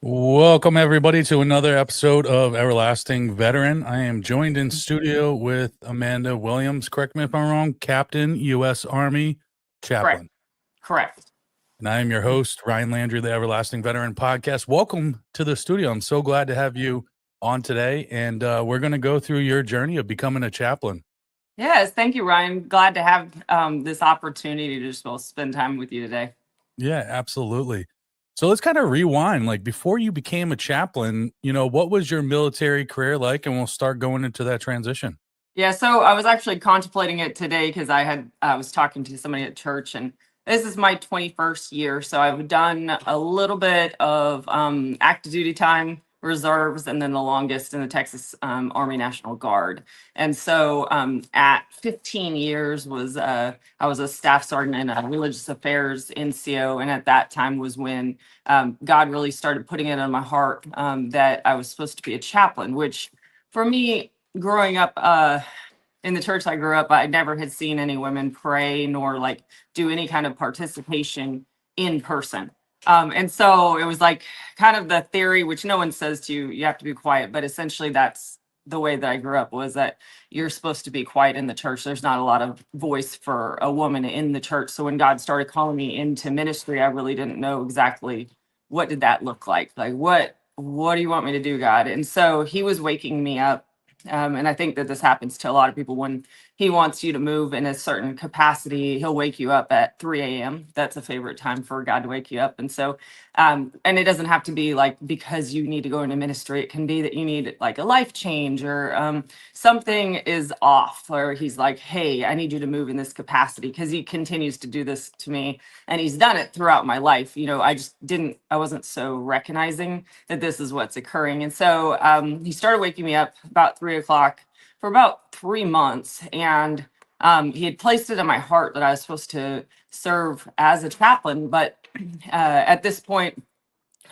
Welcome, everybody, to another episode of Everlasting Veteran. I am joined in studio with Amanda Williams. Correct me if I'm wrong, Captain, U.S. Army, Correct. Chaplain. Correct. And I am your host, Ryan Landry, the Everlasting Veteran Podcast. Welcome to the studio. I'm so glad to have you on today. And we're going to go through your journey of becoming a chaplain. Yes, thank you, Ryan. Glad to have this opportunity to just spend time with you today. Yeah, absolutely. So let's kind of rewind. Like, before you became a chaplain, what was your military career like? And we'll start going into that transition. Yeah, so I was actually contemplating it today because I was talking to somebody at church, and this is my 21st year. So I've done a little bit of active duty time, reserves, and then the longest in the Texas Army National Guard. And so at 15 years I was a staff sergeant in a religious affairs NCO, and at that time was when God really started putting it on my heart that I was supposed to be a chaplain, which for me, growing up in the church I grew up, I never had seen any women pray nor like do any kind of participation in person. And so it was like kind of the theory, which no one says to you, you have to be quiet, but essentially that's the way that I grew up, was that you're supposed to be quiet in the church. There's not a lot of voice for a woman in the church. So when God started calling me into ministry, I really didn't know exactly what did that look like. Like, what do you want me to do, God? And so he was waking me up. And I think that this happens to a lot of people. When he wants you to move in a certain capacity, he'll wake you up at 3 a.m. That's a favorite time for God to wake you up. And so, and it doesn't have to be like because you need to go into ministry. It can be that you need like a life change, or something is off, or he's like, hey, I need you to move in this capacity, because he continues to do this to me. And he's done it throughout my life. I wasn't so recognizing that this is what's occurring. And so he started waking me up about 3 o'clock for about 3 months. And he had placed it in my heart that I was supposed to serve as a chaplain. But at this point,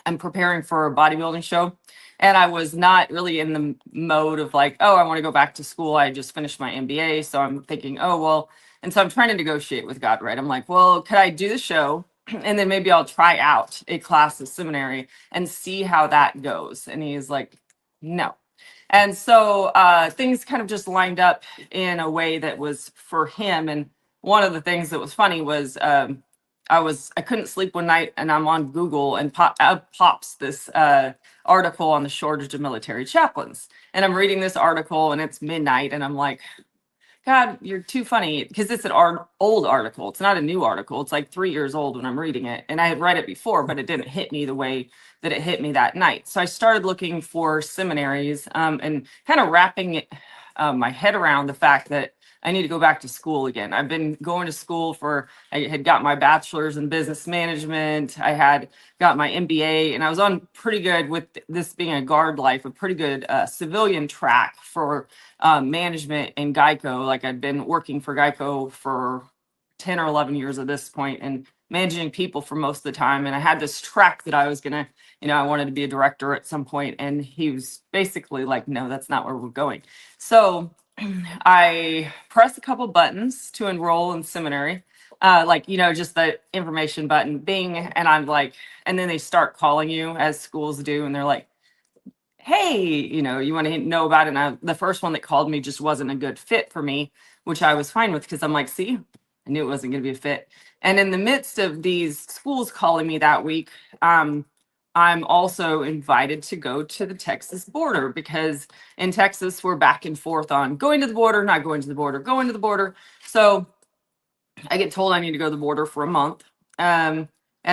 I'm preparing for a bodybuilding show. And I was not really in the mode of like, oh, I want to go back to school. I just finished my MBA. So I'm thinking, oh, well, and so I'm trying to negotiate with God, right? I'm like, well, could I do the show? And then maybe I'll try out a class of seminary and see how that goes. And he's like, no. And so things kind of just lined up in a way that was for him. And one of the things that was funny was I couldn't sleep one night, and I'm on Google, and pops this article on the shortage of military chaplains. And I'm reading this article, and it's midnight, and I'm like, God, you're too funny, because it's an old article. It's not a new article. It's like 3 years old when I'm reading it. And I had read it before, but it didn't hit me the way that it hit me that night. So I started looking for seminaries and kind of wrapping my head around the fact that I need to go back to school again. I've been going to school I had got my bachelor's in business management. I had got my MBA, and I was on pretty good, with this being a guard life, a pretty good civilian track for management in Geico. Like, I'd been working for Geico for 10 or 11 years at this point, and managing people for most of the time. And I had this track that I was going to, I wanted to be a director at some point. And he was basically like, no, that's not where we're going. So I pressed a couple buttons to enroll in seminary, just the information button, bing. And I'm like, and then they start calling you, as schools do. And they're like, hey, you want to know about it? And the first one that called me just wasn't a good fit for me, which I was fine with, because I'm like, see, I knew it wasn't going to be a fit. And in the midst of these schools calling me that week, I'm also invited to go to the Texas border, because in Texas, we're back and forth on going to the border, not going to the border, going to the border. So I get told I need to go to the border for a month. And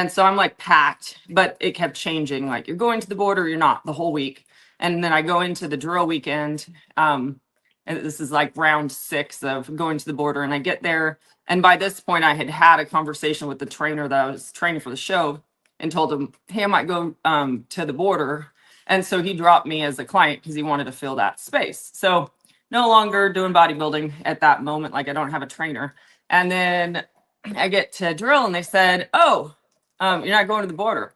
so I'm like packed, but it kept changing. Like, you're going to the border, you're not, the whole week. And then I go into the drill weekend. And this is like round 6 of going to the border. And I get there. And by this point, I had a conversation with the trainer that I was training for the show, and told him, hey, I might go to the border. And so he dropped me as a client because he wanted to fill that space. So no longer doing bodybuilding at that moment. Like, I don't have a trainer. And then I get to drill, and they said, oh, you're not going to the border.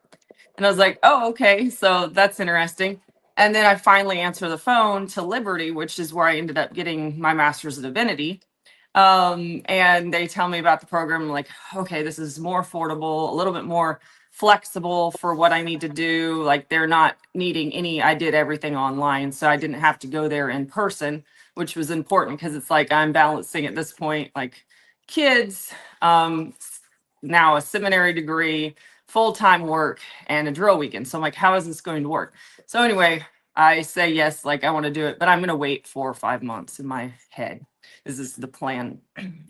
And I was like, oh, okay. So that's interesting. And then I finally answer the phone to Liberty, which is where I ended up getting my master's of divinity. And they tell me about the program. I'm like, okay, this is more affordable, a little bit more flexible for what I need to do. Like they're not needing I did everything online. So I didn't have to go there in person, which was important because it's like I'm balancing at this point, like kids, now a seminary degree, full-time work, and a drill weekend. So I'm like, how is this going to work? So anyway, I say yes, like I want to do it, but I'm going to wait 4 or 5 months in my head. This is the plan.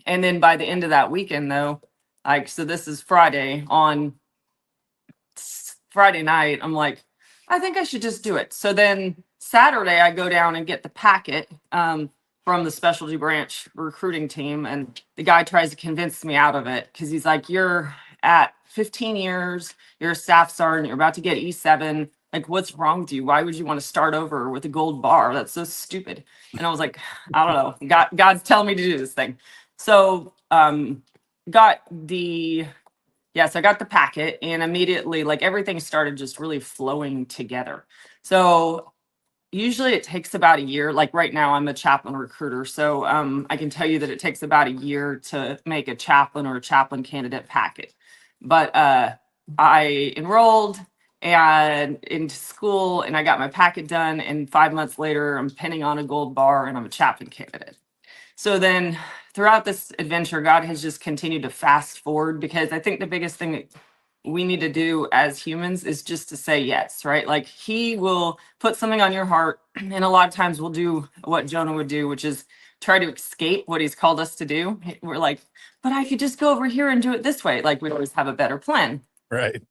And then by the end of that weekend, though, like, so this is Friday. On Friday night, I'm like, I think I should just do it. So then Saturday, I go down and get the packet from the specialty branch recruiting team. And the guy tries to convince me out of it because he's like, you're at 15 years, you're a staff sergeant, you're about to get E7. Like, what's wrong with you? Why would you want to start over with a gold bar? That's so stupid. And I was like, I don't know. God's telling me to do this thing. So got the Yes, I got the packet and immediately like everything started just really flowing together. So usually it takes about a year. Like right now I'm a chaplain recruiter. So I can tell you that it takes about a year to make a chaplain or a chaplain candidate packet. But I enrolled and into school and I got my packet done. And 5 months later, I'm pinning on a gold bar and I'm a chaplain candidate. So then throughout this adventure, God has just continued to fast forward because I think the biggest thing that we need to do as humans is just to say yes, right? Like he will put something on your heart. And a lot of times we'll do what Jonah would do, which is try to escape what he's called us to do. We're like, but I could just go over here and do it this way. Like we always have a better plan. Right.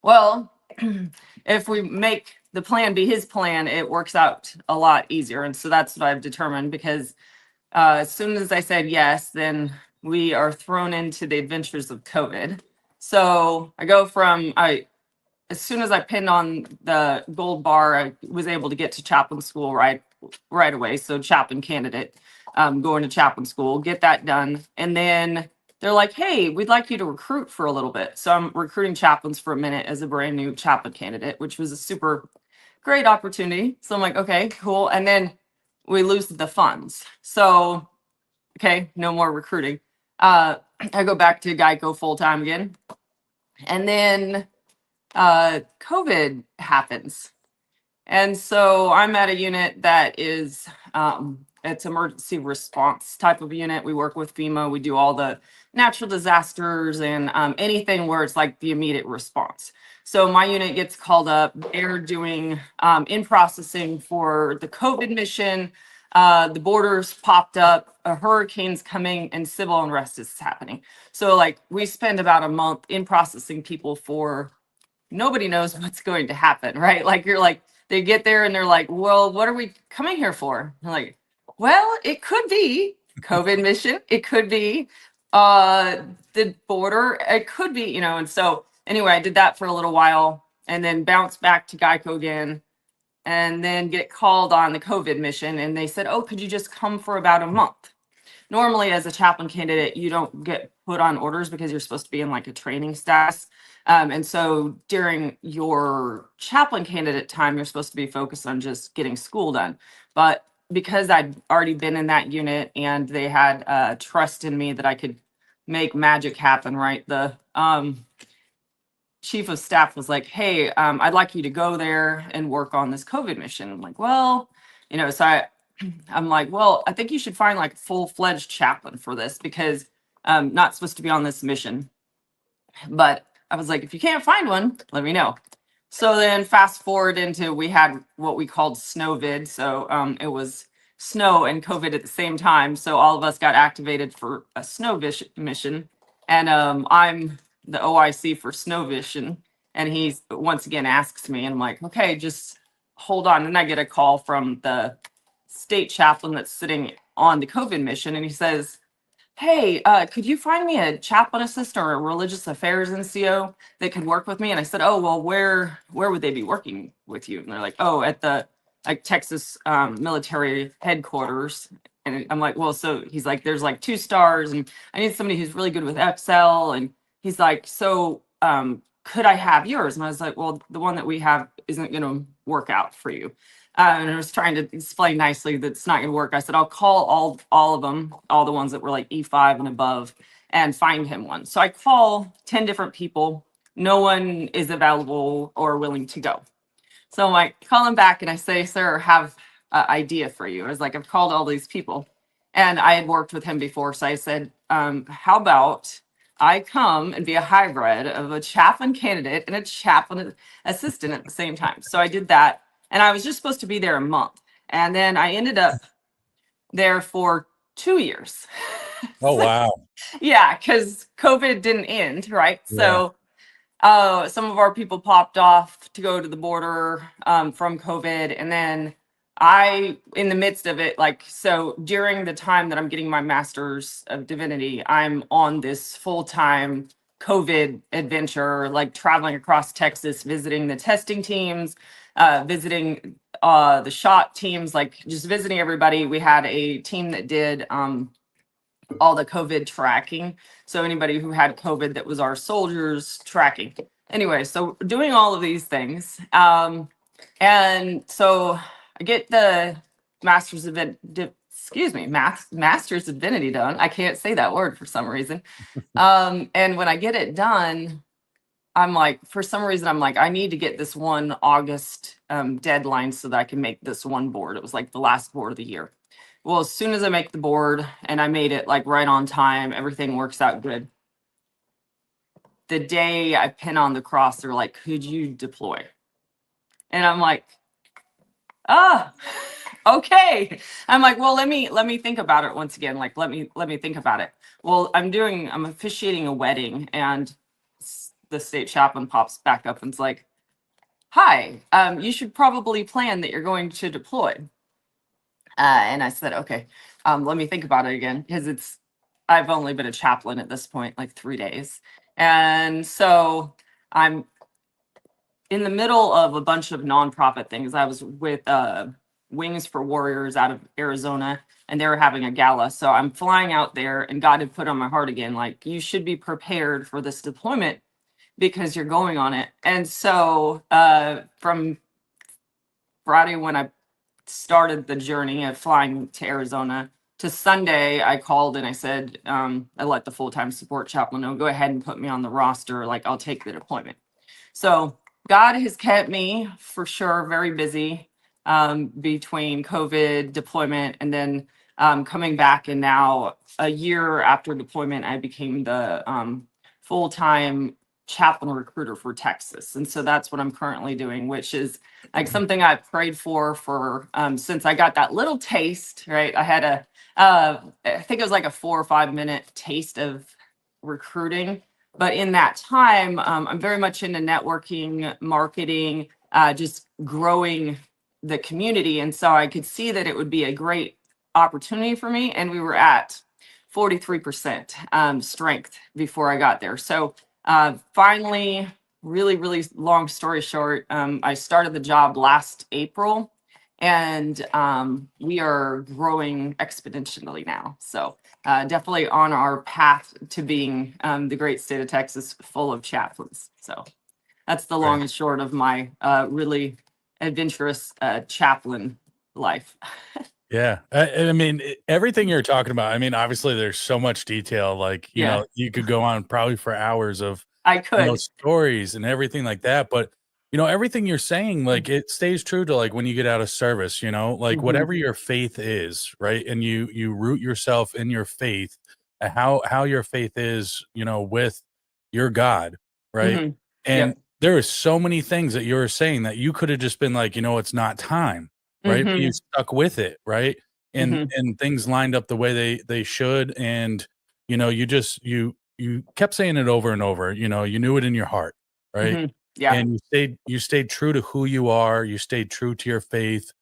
Well, if we make the plan be his plan, it works out a lot easier. And so that's what I've determined because as soon as I said yes, then we are thrown into the adventures of COVID. So I go from as soon as I pinned on the gold bar, I was able to get to chaplain school right away. So chaplain candidate, going to chaplain school, get that done, and then they're like, "Hey, we'd like you to recruit for a little bit." So I'm recruiting chaplains for a minute as a brand new chaplain candidate, which was a super great opportunity. So I'm like, "Okay, cool," and then we lose the funds. So, okay, no more recruiting. I go back to Geico full time again. And then COVID happens. And so I'm at a unit that is, it's emergency response type of unit. We work with FEMA. We do all the natural disasters and anything where it's like the immediate response. So my unit gets called up. They're doing in processing for the COVID mission. The borders popped up, a hurricane's coming, and civil unrest is happening. So like we spend about a month in processing people for nobody knows what's going to happen, right? Like you're like, they get there and they're like, well, what are we coming here for? I'm like, well, it could be COVID mission. It could be the border. It could be, and so anyway, I did that for a little while and then bounced back to Geico again and then get called on the COVID mission. And they said, oh, could you just come for about a month? Normally as a chaplain candidate, you don't get put on orders because you're supposed to be in like a training status. And so during your chaplain candidate time, you're supposed to be focused on just getting school done. But because I'd already been in that unit and they had trust in me that I could make magic happen, right? The chief of staff was like, hey, I'd like you to go there and work on this COVID mission. I'm like, well, so I'm like, well, I think you should find like a full-fledged chaplain for this because I'm not supposed to be on this mission. But I was like, if you can't find one, let me know. So then fast forward into, we had what we called snowvid. So it was snow and COVID at the same time. So all of us got activated for a snow mission. And I'm the OIC for snow vision. And he once again asks me, and I'm like, okay, just hold on. And I get a call from the state chaplain that's sitting on the COVID mission. And he says, hey, could you find me a chaplain assistant or a religious affairs NCO that could work with me? And I said, oh, well, where would they be working with you? And they're like, oh, at the like Texas military headquarters. And I'm like, well, so he's like, there's like 2 stars and I need somebody who's really good with Excel. And he's like, so could I have yours? And I was like, well, the one that we have isn't going to work out for you. And I was trying to explain nicely that it's not going to work. I said, I'll call all of them, all the ones that were like E5 and above, and find him one. So I call 10 different people. no one is available or willing to go. So I'm like, call him back and I say, sir, have an idea for you. I was like, I've called all these people and I had worked with him before. So I said, how about I come and be a hybrid of a chaplain candidate and a chaplain assistant at the same time. So I did that. And I was just supposed to be there a month. And then I ended up there for 2 years. Oh, wow. Yeah, because COVID didn't end, right? Yeah. So some of our people popped off to go to the border from COVID. And then in the midst of it, like, so during the time that I'm getting my master's of divinity, I'm on this full-time COVID adventure, like traveling across Texas, visiting the testing teams, visiting the shot teams, like just visiting everybody. We had a team that did all the COVID tracking. So anybody who had COVID that was our soldiers tracking. Anyway, so doing all of these things. And so I get the master's of master's of divinity done. I can't say that word for some reason. And when I get it done, I'm like, for some reason, I'm like, I need to get this one August deadline so that I can make this one board. It was like the last board of the year. Well, as soon as I make the board and I made it like right on time, everything works out good. The day I pin on the cross, they're like, could you deploy? And I'm like, okay. I'm like, well, let me think about it once again. Like, let me think about it. Well, I'm officiating a wedding and the state chaplain pops back up and's like, hi, you should probably plan that you're going to deploy. And I said, okay, let me think about it again because I've only been a chaplain at this point, like 3 days. And so I'm in the middle of a bunch of nonprofit things. I was with Wings for Warriors out of Arizona, and they were having a gala. So I'm flying out there, and God had put on my heart again, like, you should be prepared for this deployment because you're going on it. And so from Friday, when I started the journey of flying to Arizona, to Sunday, I called and I said, I let the full-time support chaplain know, go ahead and put me on the roster. Like, I'll take the deployment. So God has kept me for sure very busy between COVID deployment and then coming back. And now a year after deployment, I became the full-time chaplain recruiter for Texas. And so that's what I'm currently doing, which is like something I've prayed for since I got that little taste, right? I had I think it was like a 4 or 5 minute taste of recruiting. But in that time, I'm very much into networking, marketing, just growing the community. And so I could see that it would be a great opportunity for me. And we were at 43% strength before I got there. So finally, really long story short, I started the job last April and we are growing exponentially now. So definitely on our path to being the great state of Texas full of chaplains. So that's the long and short of my really adventurous chaplain life. Yeah. I mean, everything you're talking about, I mean, obviously there's so much detail, like, you Yeah. know, you could go on probably for hours of, I you know, could. stories and everything like that. But, you know, everything you're saying, like, it stays true to like when you get out of service, you know, like Mhm. whatever your faith is, right? And you root yourself in your faith, how your faith is, you know, with your God, right? Mhm. And Yep. there are so many things that you're saying that you could have just been like, you know, it's not time, right? But you Mhm. stuck with it, right? Mhm. And things lined up the way they should, and you know, you kept saying it over and over, you know, you knew it in your heart, right? Mhm. Yeah. And you stayed true to who you are, you stayed true to your faith,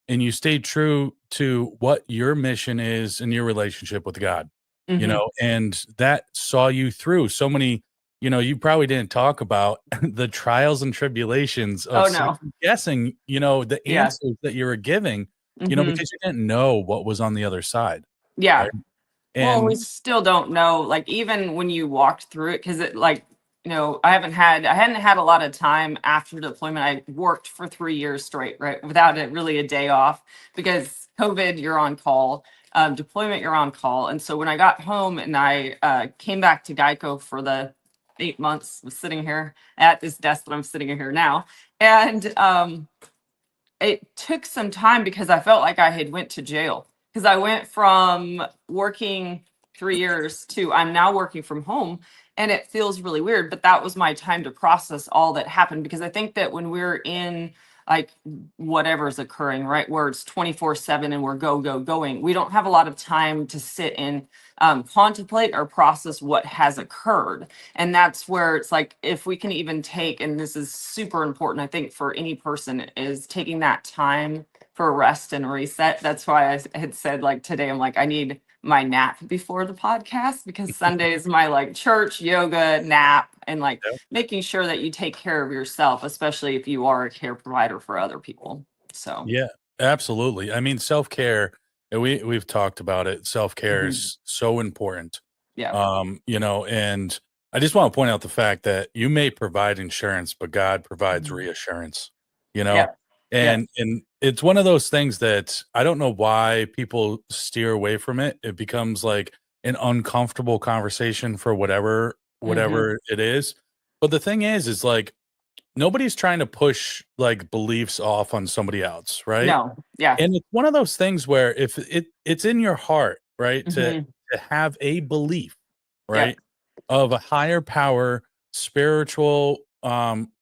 and you stayed true to what your mission is in your relationship with God, you Mhm. know, and that saw you through so many, you know, you probably didn't talk about the trials and tribulations of Oh no. second guessing, you know, the Yeah. answers that you were giving, you know, Mhm. because you didn't know what was on the other side, right? Yeah. Well, we And still don't know, like, even when you walked through it, because it, like, I hadn't had a lot of time after deployment. I worked for 3 years straight, right, without really a day off because COVID, you're on call. Deployment, you're on call. And so when I got home and I came back to Geico for the 8 months, was sitting here at this desk that I'm sitting in here now. And it took some time because I felt like I had went to jail, because I went from working 3 years to I'm now working from home, and it feels really weird, but that was my time to process all that happened. Because I think that when we're in like whatever's occurring, right, where it's 24/7 and we're going, we don't have a lot of time to sit and contemplate or process what has occurred. And that's where it's like, if we can even take, and this is super important, I think, for any person, is taking that time for rest and reset. That's why I had said, like, today, I'm like, I need my nap before the podcast, because Sunday is my like church, yoga, nap, and like Yep. making sure that you take care of yourself, especially if you are a care provider for other people. So, Yeah, absolutely. I mean, self-care, and we've talked about it. Self-care mhm, is so important. yeah. And I just want to point out the fact that you may provide insurance, but God provides Mhm. reassurance, you know? Yeah. Yes. And it's one of those things that I don't know why people steer away from it. It becomes like an uncomfortable conversation for whatever Hmm. whatever it is. But the thing is like nobody's trying to push like beliefs off on somebody else, right? No. Yeah. And it's one of those things where if it's in your heart, right, Hmm. to have a belief, Yep. right, of a higher power, spiritual,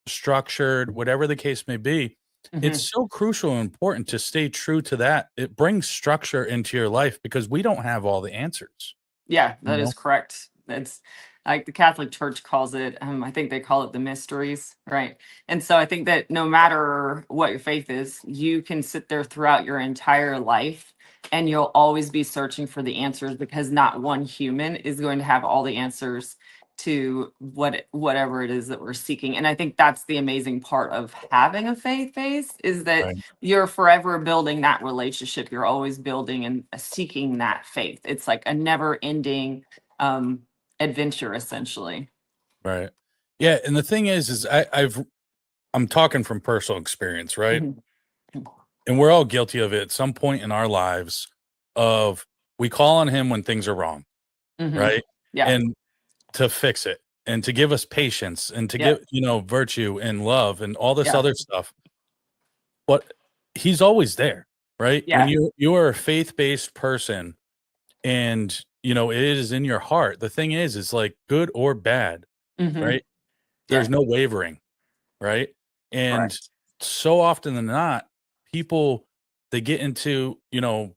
structured, whatever the case may be, it's Hmm. so crucial and important to stay true to that. It brings structure into your life because we don't have all the answers, Yeah, you that know? is correct. It's like the Catholic Church calls it, I think they call it the mysteries, right? And so I think that no matter what your faith is, you can sit there throughout your entire life and you'll always be searching for the answers, because not one human is going to have all the answers to whatever it is that we're seeking. And I think that's the amazing part of having a faith base, is that Right, you're forever building that relationship. You're always building and seeking that faith. It's like a never ending adventure, essentially. right. Yeah, and the thing is I'm talking from personal experience, right? Mhm. And we're all guilty of it at some point in our lives of we call on him when things are wrong, Mhm. right? Yeah. And to fix it and to give us patience and to Yeah. give, virtue and love and all this Yeah. other stuff. But he's always there, right? When Yeah. you are a faith-based person and, it is in your heart. The thing is like good or bad, Mhm. right? There's Yeah. no wavering, right? And Correct. so often than not, people they get into,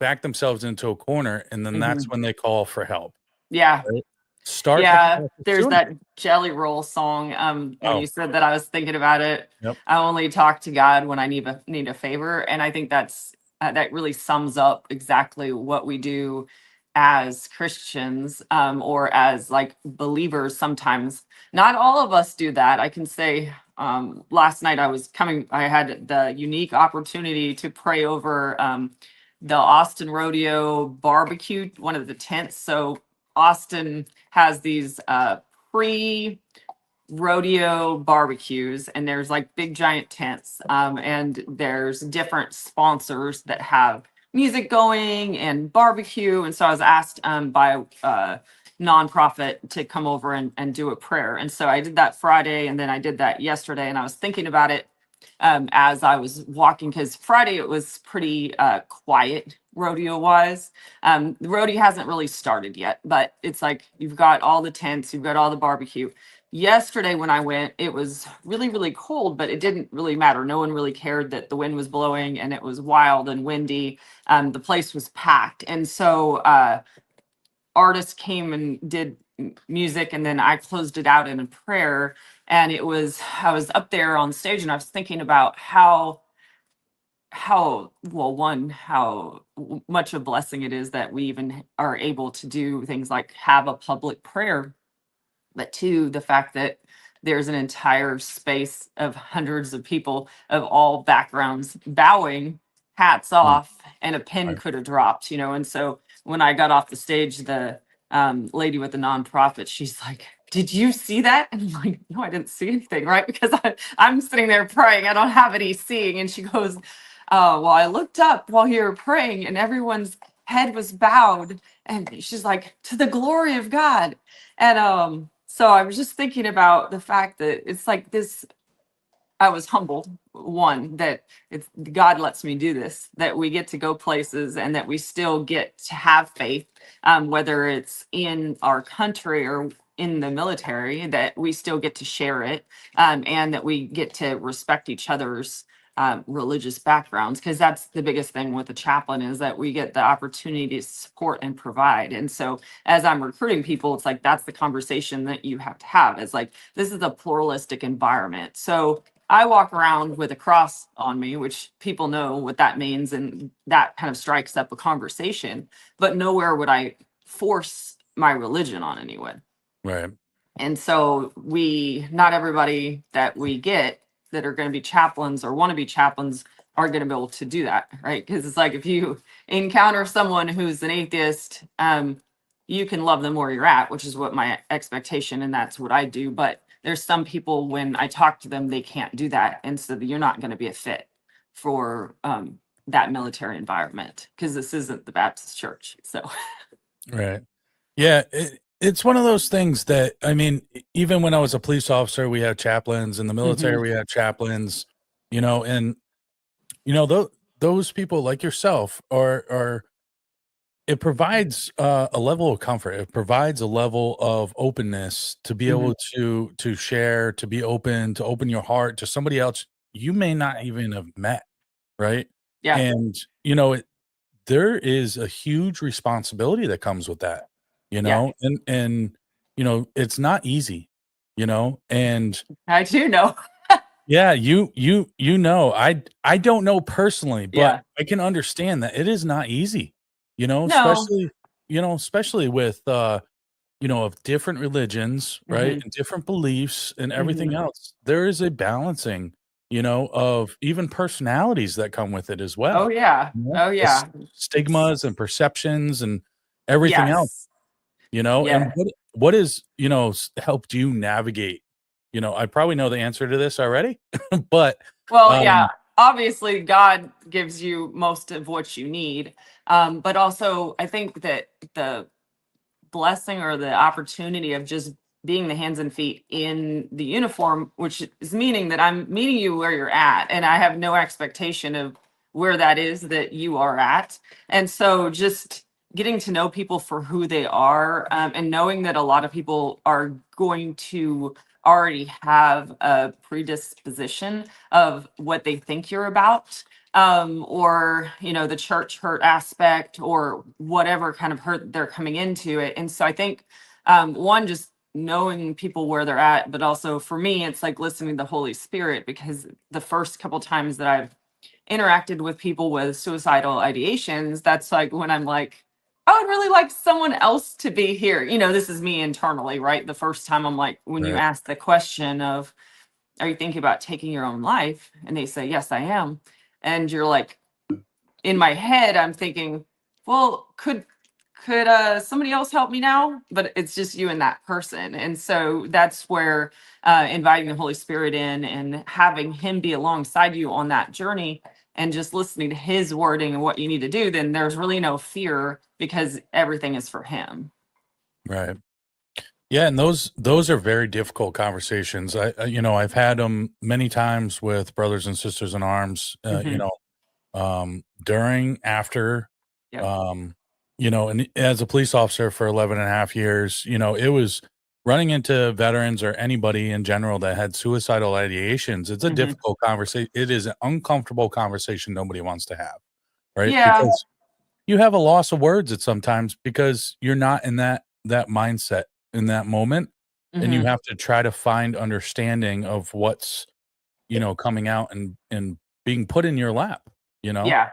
back themselves into a corner, and then that's Mhm. when they call for help, Yeah. right? Start the Yeah, process there's sooner. that Jelly Roll song. When you Oh, said that, I was thinking about it. yep, I only talk to God when I need a favor, and I think that really sums up exactly what we do as Christians, or as like believers. Sometimes, not all of us do that. I can say, last night I had the unique opportunity to pray over the Austin Rodeo barbecue, one of the tents. So Austin has these pre rodeo barbecues, and there's like big giant tents, and there's different sponsors that have music going and barbecue. And so I was asked by a nonprofit to come over and do a prayer. And so I did that Friday, and then I did that yesterday, and I was thinking about it as I was walking, because Friday it was pretty quiet rodeo wise. The rodeo hasn't really started yet, but it's like you've got all the tents, you've got all the barbecue. Yesterday when I went, it was really, really cold, but it didn't really matter. No one really cared that the wind was blowing and it was wild and windy. The place was packed. And so artists came and did music, and then I closed it out in a prayer. And I was up there on stage, and I was thinking about how well, one, how much a blessing it is that we even are able to do things like have a public prayer, but two, the fact that there's an entire space of hundreds of people of all backgrounds bowing, hats mm, off, and a pin right. could have dropped, And so when I got off the stage, the lady with the nonprofit, she's like, "Did you see that?" And I'm like, "No, I didn't see anything," right? Because I'm sitting there praying. I don't have any seeing. And she goes, "Well, I looked up while you were praying, and everyone's head was bowed." And she's like, "To the glory of God." And So I was just thinking about the fact that it's like this. I was humbled, one, that it's God lets me do this, that we get to go places and that we still get to have faith, whether it's in our country or in the military, that we still get to share it, and that we get to respect each other's religious backgrounds, because that's the biggest thing with the chaplain, is that we get the opportunity to support and provide. And so as I'm recruiting people, it's like that's the conversation that you have to have. It's like, this is a pluralistic environment. So I walk around with a cross on me, which people know what that means, and that kind of strikes up a conversation. But nowhere would I force my religion on anyone. Right. And so not everybody that we get that are going to be chaplains or want to be chaplains are going to be able to do that, right? Because it's like, if you encounter someone who's an atheist, you can love them where you're at, which is what my expectation, and that's what I do. But there's some people, when I talk to them, they can't do that, and so you're not going to be a fit for that military environment, because this isn't the Baptist church. So Right. Yeah, it's one of those things that, I mean, even when I was a police officer, we had chaplains. In the military, Mhm. we had chaplains, and those people like yourself are it provides a level of comfort. It provides a level of openness to be Mhm. able to share, to be open, to open your heart to somebody else you may not even have met, right? Yeah. And there is a huge responsibility that comes with that, Yeah. and it's not easy, and I do know. yeah, I don't know personally, but Yeah. I can understand that it is not easy, No. especially with of different religions, right? Mhm. And different beliefs and everything Mhm. else. There is a balancing, of even personalities that come with it as Oh, well. yeah. Oh, The yeah. It's stigmas and perceptions and everything else, yes. and Yeah. what is, helped you navigate? I probably know the answer to this already, but, Well, yeah, um obviously God gives you most of what you need. But also I think that the blessing or the opportunity of just being the hands and feet in the uniform, which is meaning that I'm meeting you where you're at, and I have no expectation of where that is that you are at. And so just getting to know people for who they are, and knowing that a lot of people are going to already have a predisposition of what they think you're about, or the church hurt aspect, or whatever kind of hurt they're coming into it. And so I think, one, just knowing people where they're at, but also for me, it's like listening to the Holy Spirit, because the first couple times that I've interacted with people with suicidal ideations, that's like when I'm like, I would really like someone else to be here. This is me internally, right? The first time I'm like, when you Right, ask the question of, are you thinking about taking your own life? And they say, yes, I am. And you're like, in my head, I'm thinking, well, could somebody else help me now? But it's just you and that person. And so that's where inviting the Holy Spirit in and having him be alongside you on that journey, and just listening to his wording and what you need to do, then there's really no fear, because everything is for him. right. Yeah, and those are very difficult conversations. I've had them many times with brothers and sisters in arms, Hmm. during, after, Yep. um, and as a police officer for 11 and a half years, it was running into veterans or anybody in general that had suicidal ideations. It's a Hmm. difficult conversation. It is an uncomfortable conversation nobody wants to have, right? Yeah. Because you have a loss of words at sometimes because you're not in that mindset in that moment, and you Hmm. have to try to find understanding of what's, coming out and being put in your lap, you know? Yeah.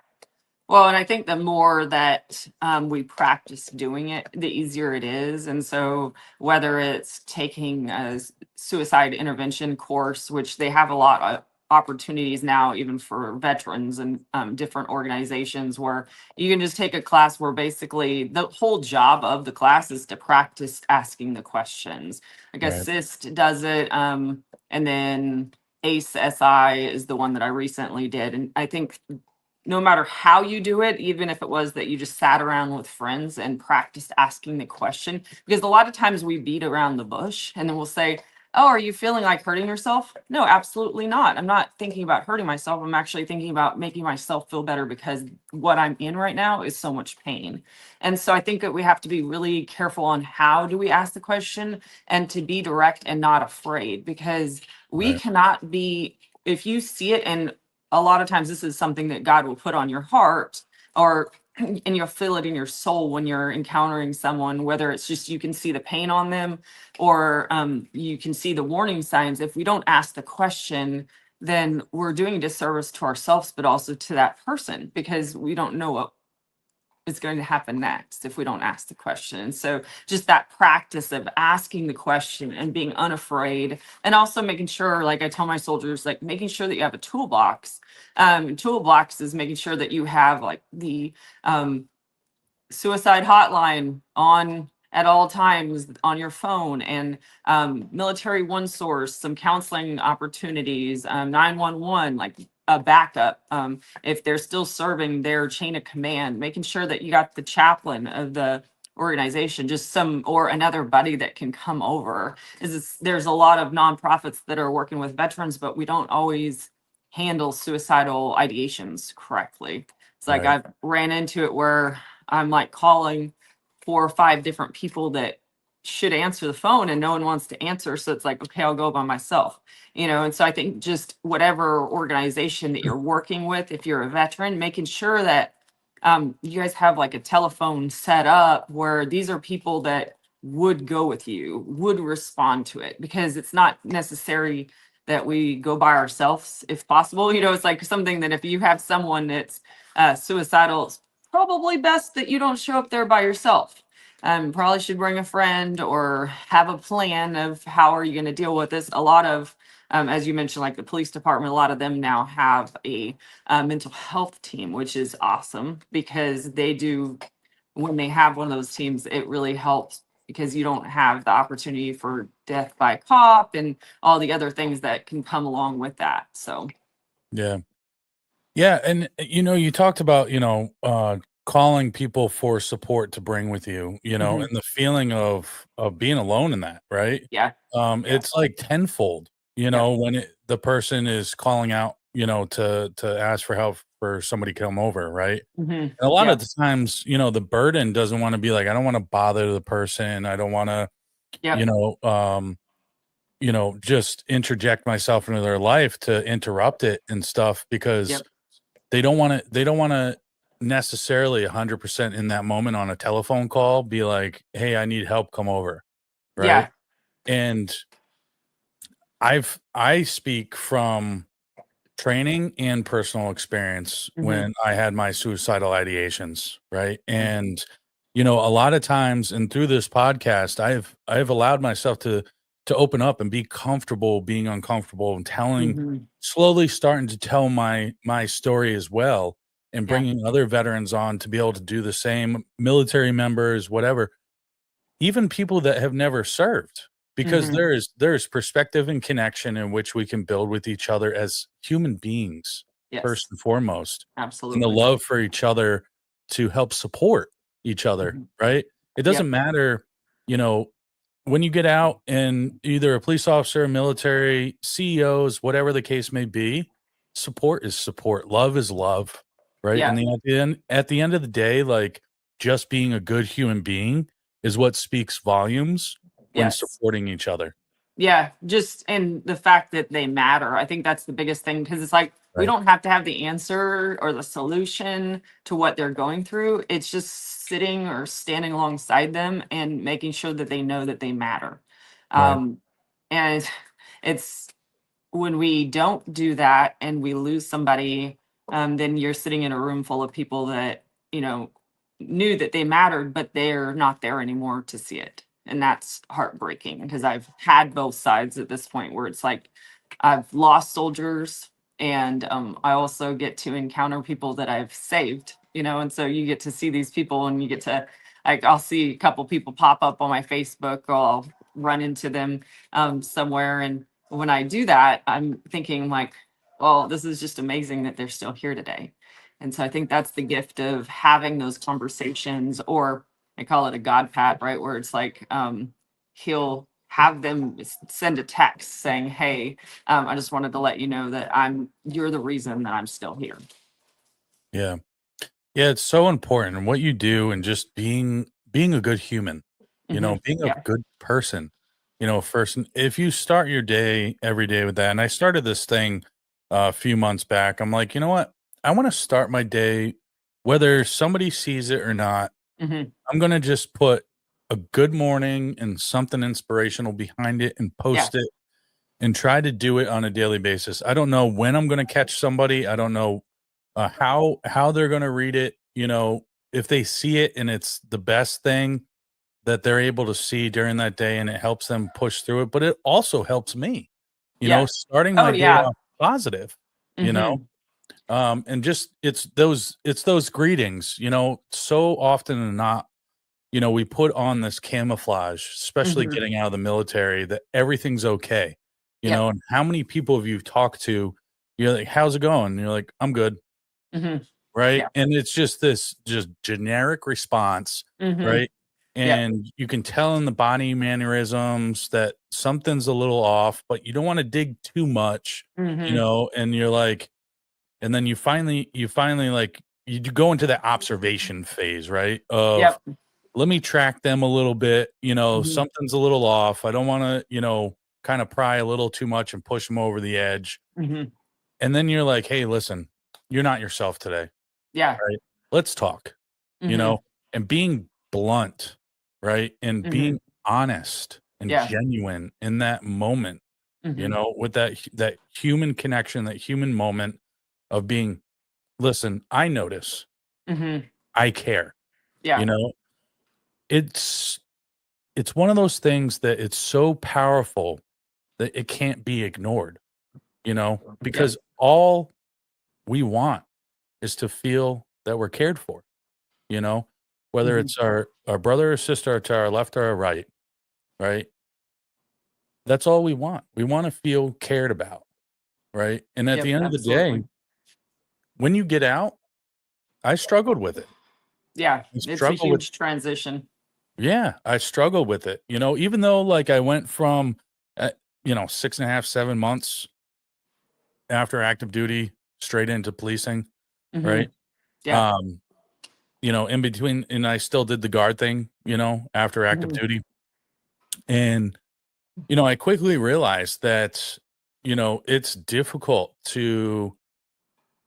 Well, and I think the more that we practice doing it, the easier it is. And so, whether it's taking a suicide intervention course, which they have a lot of opportunities now, even for veterans and different organizations, where you can just take a class where basically the whole job of the class is to practice asking the questions. Like Right, Assist does it, and then ACE SI is the one that I recently did. And I think no matter how you do it, even if it was that you just sat around with friends and practiced asking the question, because a lot of times we beat around the bush and then we'll say, oh, are you feeling like hurting yourself? No, absolutely not. I'm not thinking about hurting myself. I'm actually thinking about making myself feel better because what I'm in right now is so much pain. And so I think that we have to be really careful on how do we ask the question and to be direct and not afraid, because we Right. cannot be, if you see it, and a lot of times this is something that God will put on your heart, or and you'll feel it in your soul when you're encountering someone, whether it's just you can see the pain on them, or you can see the warning signs. If we don't ask the question, then we're doing a disservice to ourselves, but also to that person, because we don't know what is going to happen next if we don't ask the question. And so just that practice of asking the question and being unafraid, and also making sure, like I tell my soldiers, like making sure that you have a toolbox. Toolbox is making sure that you have like the suicide hotline on at all times on your phone, and military one source, some counseling opportunities, 911, like a backup. If they're still serving their chain of command, making sure that you got the chaplain of the organization, just some, or another buddy that can come over. There's a lot of nonprofits that are working with veterans, but we don't always handle suicidal ideations correctly. It's like Right. I've ran into it where I'm like calling 4 or 5 different people that should answer the phone and no one wants to answer. So it's like, okay, I'll go by myself, And so I think just whatever organization that you're working with, if you're a veteran, making sure that you guys have like a telephone set up where these are people that would go with you, would respond to it, because it's not necessary that we go by ourselves if possible. It's like something that if you have someone that's suicidal, it's probably best that you don't show up there by yourself. Probably should bring a friend or have a plan of how are you going to deal with this. A lot of, as you mentioned, like the police department, a lot of them now have a mental health team, which is awesome, because they do, when they have one of those teams, it really helps, because you don't have the opportunity for death by cop and all the other things that can come along with that. So, Yeah. Yeah, and you talked about, calling people for support to bring with you, mhm, and the feeling of being alone in that, right? yeah, yeah, It's like tenfold, yep, when the person is calling out, to ask for help for somebody to come over, right? mhm, And a lot of yep, the times, the burden doesn't want to be like, I don't want to bother the person. I don't want to, you yep, know, um, just interject myself into their life to interrupt it and stuff because yep, they don't wanna necessarily 100% in that moment on a telephone call be like, "Hey, I need help, come over." Right? yeah, And I speak from training and personal experience mhm, when I had my suicidal ideations, right? yeah, And, a lot of times and through this podcast, I've allowed myself to open up and be comfortable being uncomfortable and mhm, slowly starting to tell my story as well and yeah, bringing other veterans on to be able to do the same, military members, whatever, even people that have never served, because mhm, there's perspective and connection in which we can build with each other as human beings, first yes, and foremost, and the absolutely, love for each other to help support each other, mhm, right? It doesn't yep, matter, you know, when you get out and either a police officer, military, CEOs, whatever the case may be, support is support, love is love, right? And yeah, at the end of the day, like, just being a good human being is what speaks volumes when yes. supporting each other, Yeah, just and the fact that they matter. I think that's the biggest thing, because it's like we right? don't have to have the answer or the solution to what they're going through. It's just sitting or standing alongside them and making sure that they know that they matter. Right, Um, and it's when we don't do that and we lose somebody, then you're sitting in a room full of people that, knew that they mattered, but they're not there anymore to see it. And that's heartbreaking, because I've had both sides at this point where it's like I've lost soldiers, and I also get to encounter people that I've saved, and so you get to see these people, and you get to, like, I'll see a couple people pop up on my Facebook, or I'll run into them somewhere. And when I do that, I'm thinking like, well, this is just amazing that they're still here today. And so I think that's the gift of having those conversations, or I call it a God pat, right? Where it's like, he'll have them send a text saying, hey, I just wanted to let you know that you're the reason that I'm still here. Yeah. Yeah, it's so important and what you do and just being a good human, being a Yeah. good person, first. And if you start your day every day with that, and I started this thing a few months back, I'm like, you know what? I want to start my day, whether somebody sees it or not. hmm I'm gonna just put a good morning and something inspirational behind it and Yeah. post it and try to do it on a daily basis. I don't know when I'm gonna catch somebody. I don't know how they're gonna read it. If they see it and it's the best thing that they're able to see during that day, and it helps them push through it, but it also helps me. Yeah. Starting Oh, my day yeah. off positive. You know, hmm and just it's those greetings. So often than not, we put on this camouflage, especially hmm getting out of the military, that everything's okay, Yep. and how many people have you talked to? You're like, "How's it going?" And you're like, "I'm good." hmm Right? Yeah. And it's just this just generic response, hmm right? Yep. And you can tell in the body mannerisms that something's a little off, but you don't wanna dig too much, hmm and you're like, and then you finally, like, you go into that observation phase, right? Of, Yep. let me track them a little bit, hmm something's a little off. I don't wanna, kinda pry a little too much and push them over the edge. hmm And then you're like, "Hey, listen, you're not yourself today, Yeah. right? Let's talk," you hmm know, and being blunt, right? And hmm being honest and Yeah. genuine in that moment, hmm with that human connection, that human moment of being, "Listen, I notice. hmm I care," you Yeah. know? It's it's one of those things that it's so powerful that it can't be ignored, Yep. because all we want is to feel that we're cared for, you know, whether hmm it's our brother or sister to our left or our right, right? That's all we want. We want to feel cared about, right? And at Yep. the end of the day, Absolutely. when you get out, I struggled with it. Yeah. I It's a struggle with huge transition. Yeah, I struggle with it. Even though, like, I went from 6.5, 7 months after active duty straight into policing, hmm right? Yeah. Um, in between, and I still did the guard thing, after active hmm duty. And, I quickly realized that, it's difficult to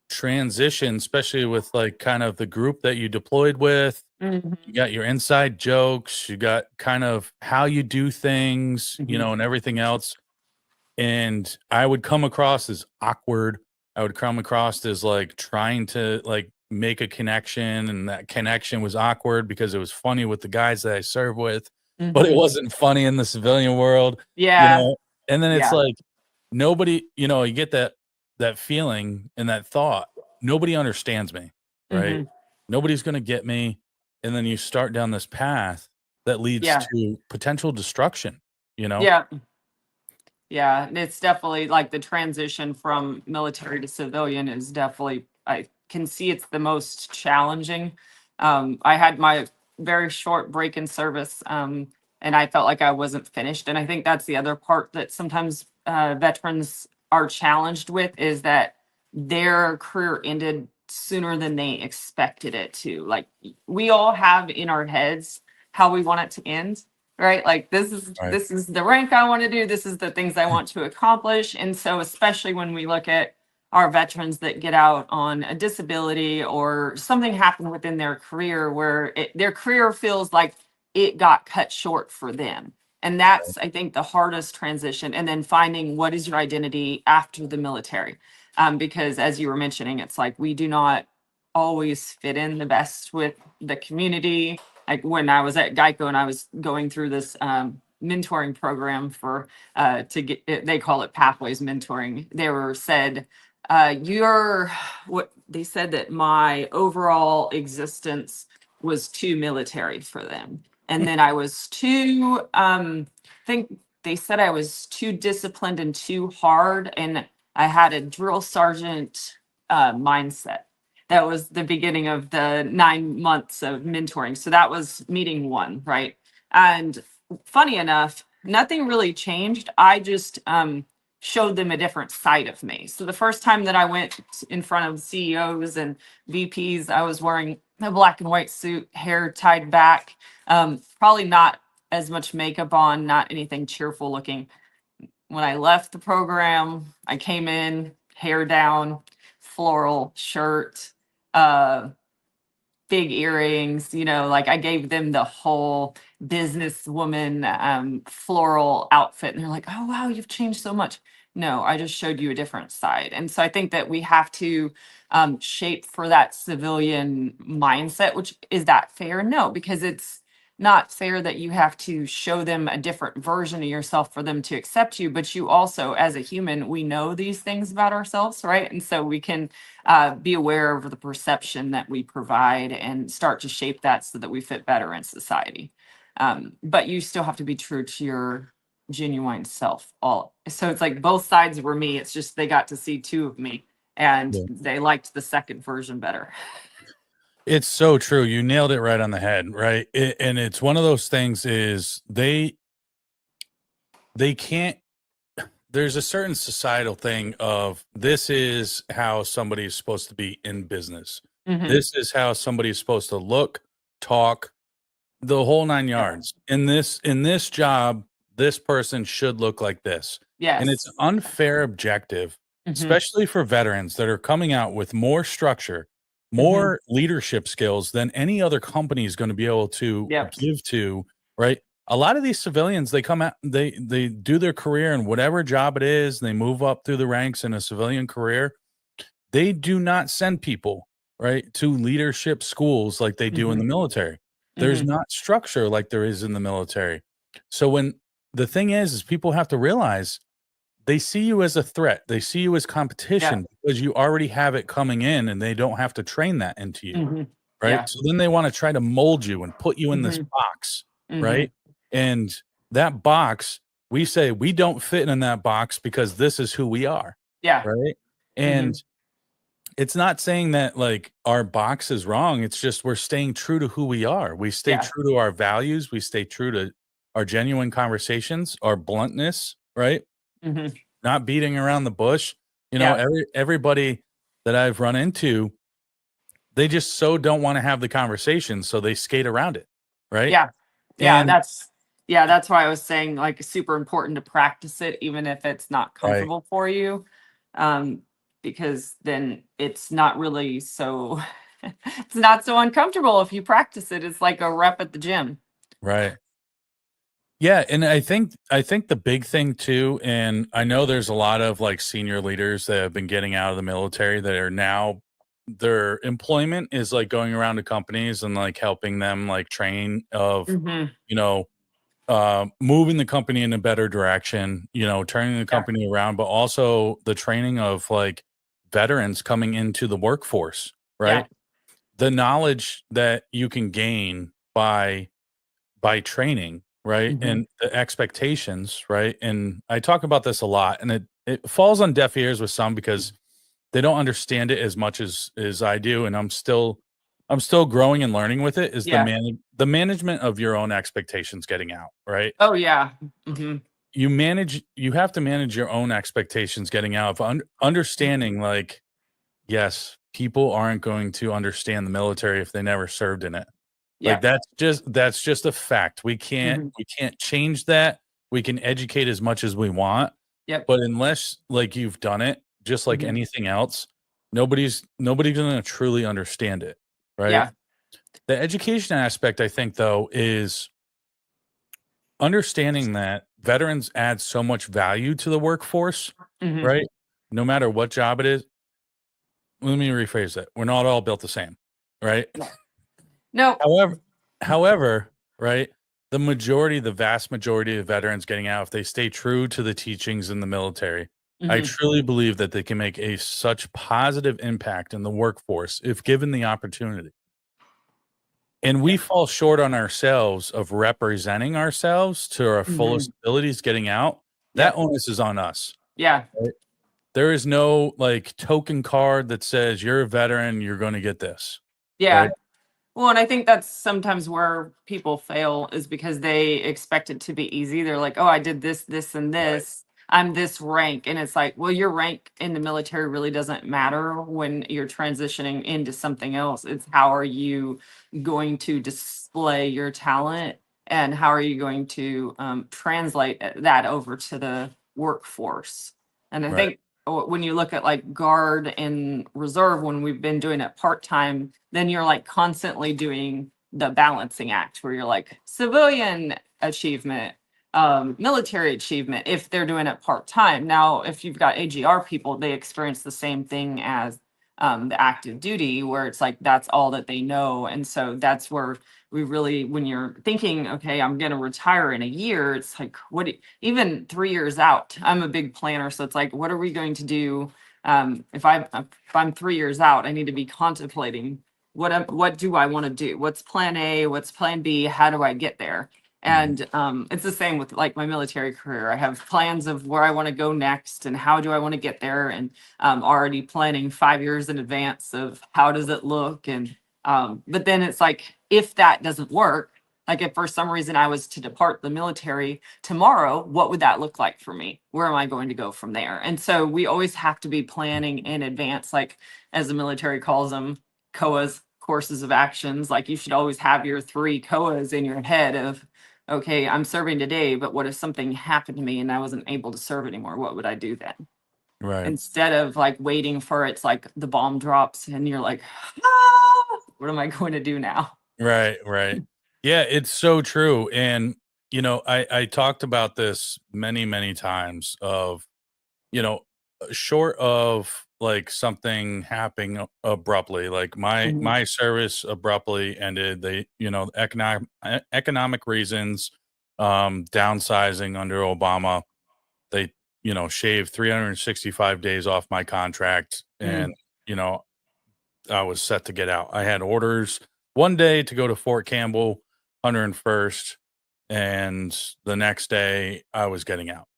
transition, especially with, like, kind of the group that you deployed with. You hmm got your inside jokes, you got kind of how you do things, hmm and everything else. And I would come across as awkward. I would come across as, like, trying to, like, make a connection, and that connection was awkward because it was funny with the guys that I served with, but it hmm wasn't funny in the civilian world, you Yeah. know? And then it's Yeah. like, nobody, you get that feeling and that thought, nobody understands me, right? hmm Nobody's gonna get me, and then you start down this path that leads Yeah. to potential destruction, you know? Yeah. Yeah, and it's definitely like the transition from military to civilian is definitely, I can see it's the most challenging. I had my very short break in service, and I felt like I wasn't finished. And I think that's the other part that sometimes veterans are challenged with, is that their career ended sooner than they expected it to. Like, we all have in our heads how we want it to end, right? Like, this is Right. this is the rank I want to do. This is the things I want to accomplish. And so, especially when we look at our veterans that get out on a disability, or something happened within their career where their career feels like it got cut short for them. And that's, I think, the hardest transition. And then finding what is your identity after the military. Because as you were mentioning, it's like we do not always fit in the best with the community. Like when I was at Geico and I was going through this mentoring program for to get they call it pathways mentoring. They were said, you're what they said, that my overall existence was too military for them. And then I was too I think they said I was too disciplined and too hard, and I had a drill sergeant mindset. that was the beginning of the 9 months of mentoring. So that was meeting one, right? And funny enough, nothing really changed. I just showed them a different side of me. So the first time that I went in front of CEOs and VPs, I was wearing a black and white suit, hair tied back, probably not as much makeup on, not anything cheerful looking. When I left the program, I came in, hair down, floral shirt, uh, big earrings, like I gave them the whole businesswoman floral outfit. And they're like, oh, wow, you've changed so much. No, I just showed you a different side. And so I think that we have to shape for that civilian mindset, which is that fair? No, because it's not fair that you have to show them a different version of yourself for them to accept you. But you also, as a human, we know these things about ourselves, right? And so we can be aware of the perception that we provide and start to shape that so that we fit better in society. But you still have to be true to your genuine self. So it's like both sides were me. It's just they got to see two of me, and Yeah. they liked the second version better. It's so true. You nailed it right on the head, right? And it's one of those things is they can't, there's a certain societal thing of this is how somebody is supposed to be in business. Mhm. This is how somebody is supposed to look, talk, the whole 9 yards. In this job, this person should look like this. And it's Yes. an unfair objective, Mhm. especially for veterans that are coming out with more structure, Mhm. more leadership skills than any other company is going to be able to Yep. give to, right? A lot of these civilians, they come out, they do their career in whatever job it is, they move up through the ranks in a civilian career. They do not send people, right, to leadership schools like they do in the Mhm. military. There's Mhm. not structure like there is in the military. So when the thing is people have to realize they see you as a threat. They see you as Yeah. competition because you already have it coming in and they don't have to train that into you, Mhm. right? Yeah. So then they want to try to mold you and put you in this Mhm. box, right? Mhm. And that box, we say we don't fit in that box because this is who we are, Yeah. right? And Mhm. it's not saying that like our box is wrong. It's just we're staying true to who we are. We stay Yeah. true to our values. We stay true to our genuine conversations, our bluntness, right? Mhm. Not beating around the bush. Yeah. Everybody that I've run into, they just so don't want to have the conversation, so they skate around it, right? Yeah. Yeah, And that's why I was saying, like, it's super important to practice it even if it's not right, comfortable for you, um, because then it's not really so it's not so uncomfortable if you practice it. It's like a rep at the gym. right. Yeah, and I think the big thing too, and I know there's a lot of like senior leaders that have been getting out of the military that are now their employment is like going around to companies and like helping them like train of, Mhm. you know, moving the company in a better direction, turning the Yeah. company around, but also the training of like veterans coming into the workforce, Yeah. right? The knowledge that you can gain by training, right? Mhm. And the expectations, right? And I talk about this a lot, and it falls on deaf ears with some because they don't understand it as much as I do, and I'm still growing and learning with it. Is Yeah. the management of your own expectations getting out, right? Oh, yeah. Mhm. You have to manage your own expectations getting out of understanding like yes, people aren't going to understand the military if they never served in it. Like, Yeah. that's just a fact. We can't Mhm. we can't change that. We can educate as much as we want, Yep. but unless, like, you've done it, just like Mhm. anything else, nobody's gonna truly understand it, right? Yeah. The education aspect, I think, though, is understanding that veterans add so much value to the workforce, Mhm. right? No matter what job it is. Let me rephrase that. We're not all built the same, right? No. Nope. However however, right, the vast majority of veterans getting out, if they stay true to the teachings in the military, I Mhm. truly believe that they can make a such positive impact in the workforce if given the opportunity. And we Yeah. fall short on ourselves of representing ourselves to our fullest Mhm. abilities getting out. That Yep. onus is on us, Yeah. right? There is no like token card that says you're a veteran, you're going to get this, Yeah. right? Well, and I think that's sometimes where people fail is because they expect it to be easy. They're like, "Oh, I did this, this, and Right. this. I'm this rank." And it's like, well, your rank in the military really doesn't matter when you're transitioning into something else. It's how are you going to display your talent and how are you going to translate that over to the workforce? And I Right. think when you look at like guard and reserve, when we've been doing it part time, then you're like constantly doing the balancing act where you're like civilian achievement, military achievement if they're doing it part time. Now, if you've got AGR people, they experience the same thing as the active duty, where it's like that's all that they know. And so that's where we really, when you're thinking, okay, I'm going to retire in a year, it's like, even 3 years out, I'm a big planner. So it's like, what are we going to do? If I'm 3 years out, I need to be contemplating what do I want to do? What's plan A? What's plan B? How do I get there? Mhm. And it's the same with like my military career. I have plans of where I want to go next and how do I want to get there, and already planning 5 years in advance of how does it look. And but then it's like, if that doesn't work, like if for some reason I was to depart the military tomorrow, what would that look like for me? Where am I going to go from there? And so we always have to be planning in advance, like as the military calls them, COAs, courses of actions. Like you should always have your 3 COAs in your head of, okay, I'm serving today, but what if something happened to me and I wasn't able to serve anymore? What would I do then? Right. Instead of like waiting for it's like the bomb drops and you're like, ah, what am I going to do now? Right. Right. Yeah, it's so true. And I talked about this many, many times of, short of like something happening abruptly, like my Mhm. my service abruptly ended. They, economic reasons, downsizing under Obama, they, shaved 365 days off my contract, and, Mm. you know, I was set to get out. I had orders one day to go to Fort Campbell, 101st, and the next day I was getting out.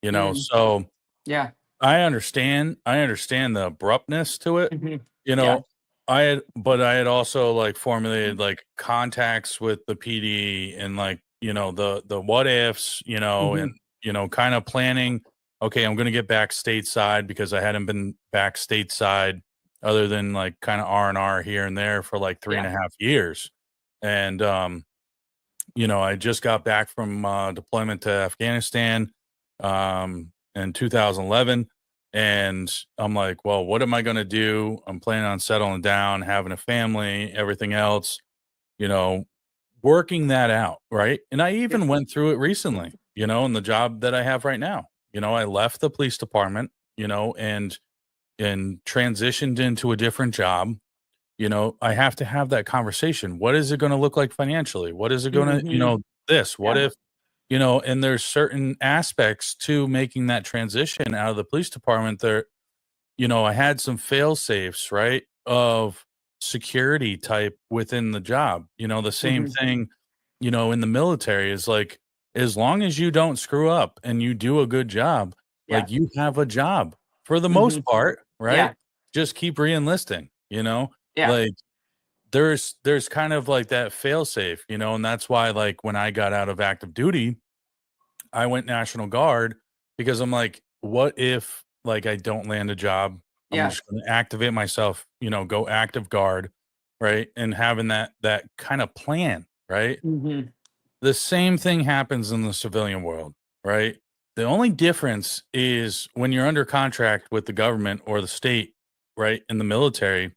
Mm. So Yeah. I understand the abruptness to it. Mhm. You Yeah. know, I had also like formulated like contacts with the PD and like, the what ifs, and Mhm. kind of planning, okay, I'm gonna get back stateside because I hadn't been back stateside other than like kind of R&R here and there for like three and Yeah. a half years. And I just got back from deployment to Afghanistan in 2011. And I'm like, well, what am I going to do? I'm planning on settling down, having a family, everything else, you know, working that out. Right. And I Yeah. even went through it recently, in the job that I have right now. I left the police department, and transitioned into a different job. I have to have that conversation. What is it going to look like financially? What is it going to, Mhm. this? What Yeah. if, and there's certain aspects to making that transition out of the police department there. I had some fail safes, right? Of security type within the job. The same Mhm. thing, in the military is like, as long as you don't screw up and you do a good job, Yeah. like you have a job for the most Mhm. part, right? Yeah. Just keep re-enlisting, Yeah. like there's kind of like that fail safe, and that's why like when I got out of active duty, I went National Guard because I'm like, what if like I don't land a job? I'm Yeah. just going to activate myself, go active guard, right? And having that kind of plan, right? Mhm. The same thing happens in the civilian world, right? The only difference is when you're under contract with the government or the state, right? In the military,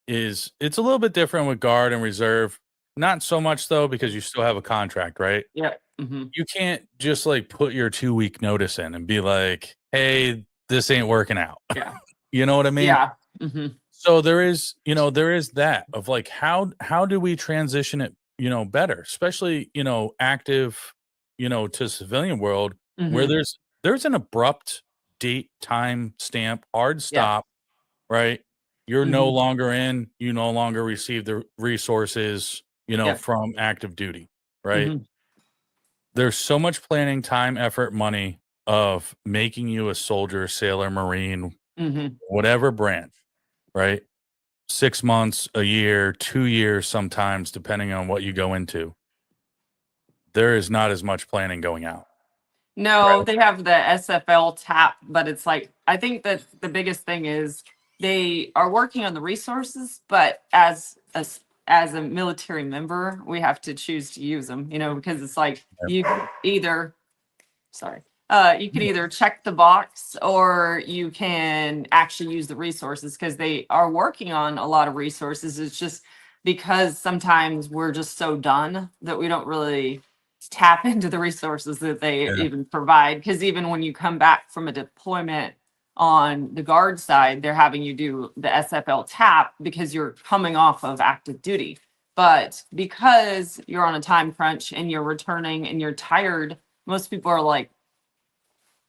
is it's a little bit different with guard and reserve. Not so much though, because you still have a contract, right? Yeah. Mhm. You can't just like put your 2 week notice in and be like, hey, this ain't working out. Yeah. You know what I mean? Yeah. Mhm. So there is that of like how do we transition it, better, especially, active, to civilian world where Mhm. there's an abrupt date, time, stamp, hard Yeah. stop, right? You're no Mhm. longer in, you no longer receive the resources, Yeah. from active duty, right? Mhm. There's so much planning, time, effort, money of making you a soldier, sailor, marine, whatever branch, right? 6 months, a year, 2 years sometimes, depending on what you go into. There is not as much planning going out, No, right? they have the SFL tap, but it's like I think that the biggest thing is they are working on the resources, but as a military member, we have to choose to use them, because it's like Yep. you can either you can Yeah. either check the box or you can actually use the resources because they are working on a lot of resources. It's just because sometimes we're just so done that we don't really tap into the resources that they Yeah. even provide. Because even when you come back from a deployment on the guard side, they're having you do the SFL tap because you're coming off of active duty. But because you're on a time crunch and you're returning and you're tired, most people are like,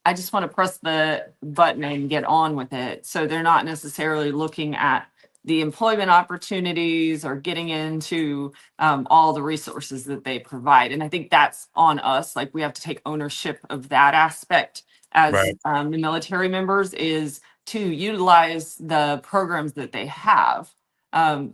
I just want to press the button and get on with it. So they're not necessarily looking at the employment opportunities or getting into all the resources that they provide. And I think that's on us. Like we have to take ownership of that aspect as Right. the military members is to utilize the programs that they have. Um,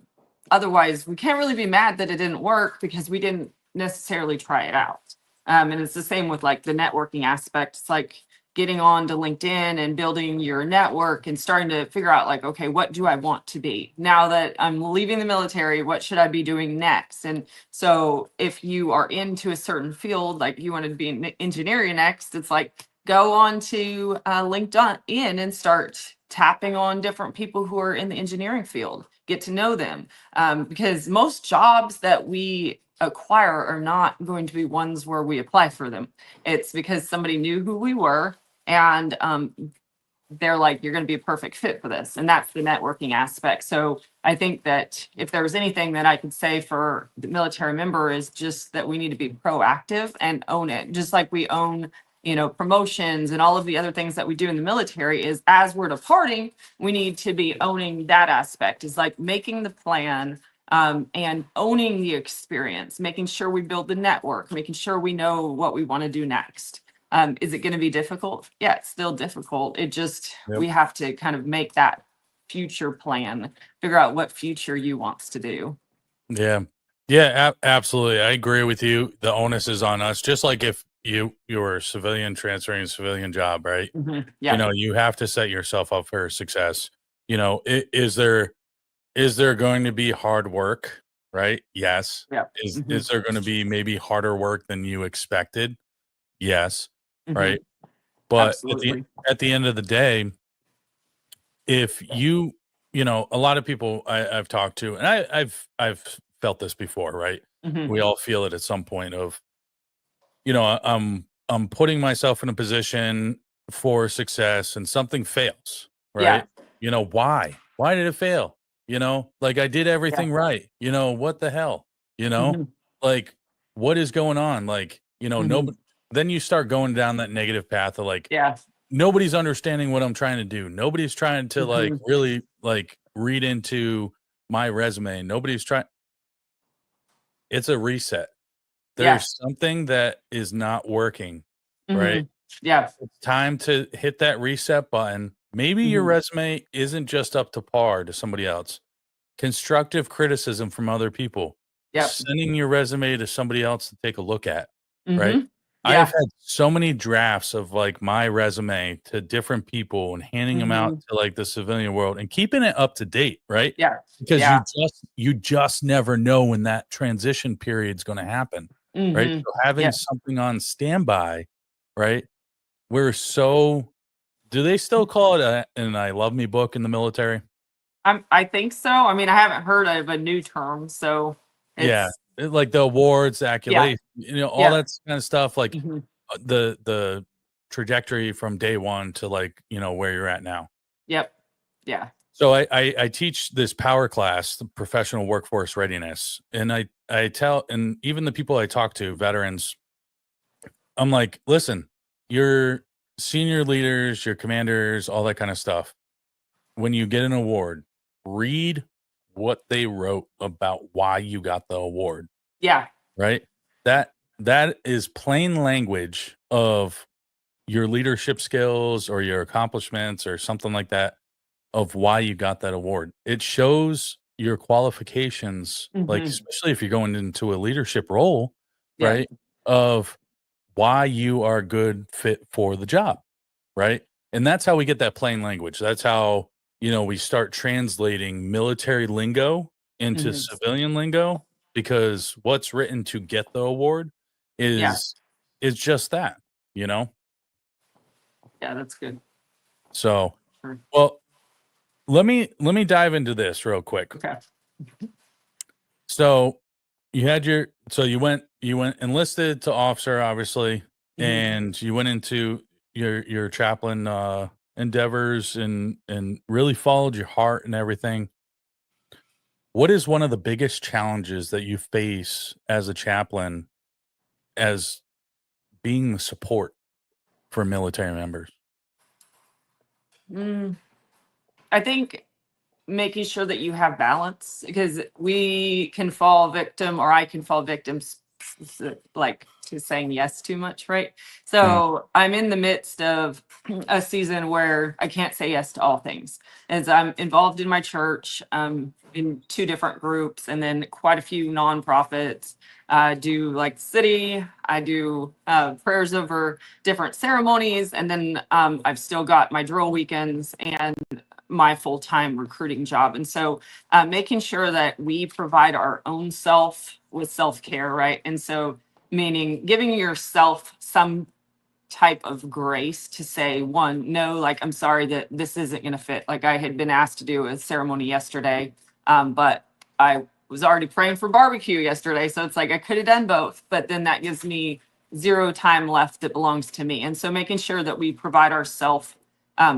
Otherwise, we can't really be mad that it didn't work because we didn't necessarily try it out. And it's the same with like the networking aspect. It's like getting on to LinkedIn and building your network and starting to figure out like, okay, what do I want to be? Now that I'm leaving the military, what should I be doing next? And so if you are into a certain field, like you wanted to be in engineering next, it's like go on to LinkedIn and start tapping on different people who are in the engineering field, get to know them. Because most jobs that we acquire are not going to be ones where we apply for them. It's because somebody knew who we were and they're like, you're going to be a perfect fit for this. And that's the networking aspect. So I think that if there was anything that I could say for the military member is just that we need to be proactive and own it. Just like we own, promotions and all of the other things that we do in the military is as we're departing, we need to be owning that aspect is like making the plan and owning the experience, making sure we build the network, making sure we know what we want to do next. Is it going to be difficult? Yeah, it's still difficult. It just, Yep. we have to kind of make that future plan, figure out what future you wants to do. Yeah. Yeah, absolutely. I agree with you. The onus is on us. Just like if you were a civilian transferring a civilian job, right? Yeah. You have to set yourself up for success. Is there going to be hard work, right? Yes. Yeah. Is there going to be maybe harder work than you expected? Yes, Mhm. right? But Absolutely. at the end of the day, if a lot of people I've talked to, and I've felt this before, right? Mhm. We all feel it at some point of, I'm putting myself in a position for success and something fails, Yeah. right? Why? Why did it fail? Like I did Yeah. everything right. What the hell? You know? Mhm. Like what is going on? Like, Mhm. nobody then you start going down that negative path of like Yeah. nobody's understanding what I'm trying to do. Nobody's trying to like Mhm. really like read into my resume. Nobody's trying. It's a reset. Yeah. There's something that is not working, right? Mhm. Yeah. It's time to hit that reset button. Maybe your Mhm. resume isn't just up to par to somebody else. Constructive criticism from other people, Yep. sending your resume to somebody else to take a look at, right? Mhm. I have Yeah. had so many drafts of like my resume to different people and handing them out Mhm. to like the civilian world and keeping it up to date, right? Yeah. Because Yeah. you just never know when that transition period is going to happen, right? Mhm. So having Yeah. something on standby, right? We're so do they still call it an I love me book in the military? I think so. I mean, I haven't heard of a new term, so Yeah, it's like the awards, the yeah. accolades, all Yep. that kind of stuff, like, Mhm. the trajectory from day 1 to, like, where you're at now. Yep. Yeah. So I teach this power class, the professional workforce readiness, and I tell and even the people I talk to, veterans, I'm like, "Listen, your senior leaders, your commanders, all that kind of stuff, when you get an award, read what they wrote about why you got the award." Yeah. Right? That is plain language of your leadership skills or your accomplishments or something like that. of why you got that award. It shows your qualifications, like, Hmm. especially if you're going into a leadership role, Yeah. right? Of why you are a good fit for the job, right? And that's how we get that plain language. That's how, we start translating military lingo into Hmm. civilian lingo, because what's written to get the award Yeah. is just that, you know? Yeah. That's good. So, Sure. well, let me dive into this real quick. Okay. So, you went enlisted to officer, obviously, Hmm. and you went into your chaplain endeavors and really followed your heart and everything. What is one of the biggest challenges that you face as a chaplain, as being the support for military members? Mm, I think making sure that you have balance, because we can fall victim, or I can fall victim like to saying yes too much, right? Mm, So I'm in the midst of a season where I can't say yes to all things, as I'm involved in my church, in two different groups, and then quite a few nonprofits. I do like city, I do prayers over different ceremonies, and then I've still got my drill weekends and my full-time recruiting job. And so making sure that we provide our own self with self-care, right? And so meaning giving yourself some type of grace to say, one, no, like, I'm sorry that this isn't going to fit. Like, I had been asked to do a ceremony yesterday, but I was already praying for barbecue yesterday. So it's like I could have done both, but then that gives me zero time left that belongs to me. And so making sure that we provide ourselves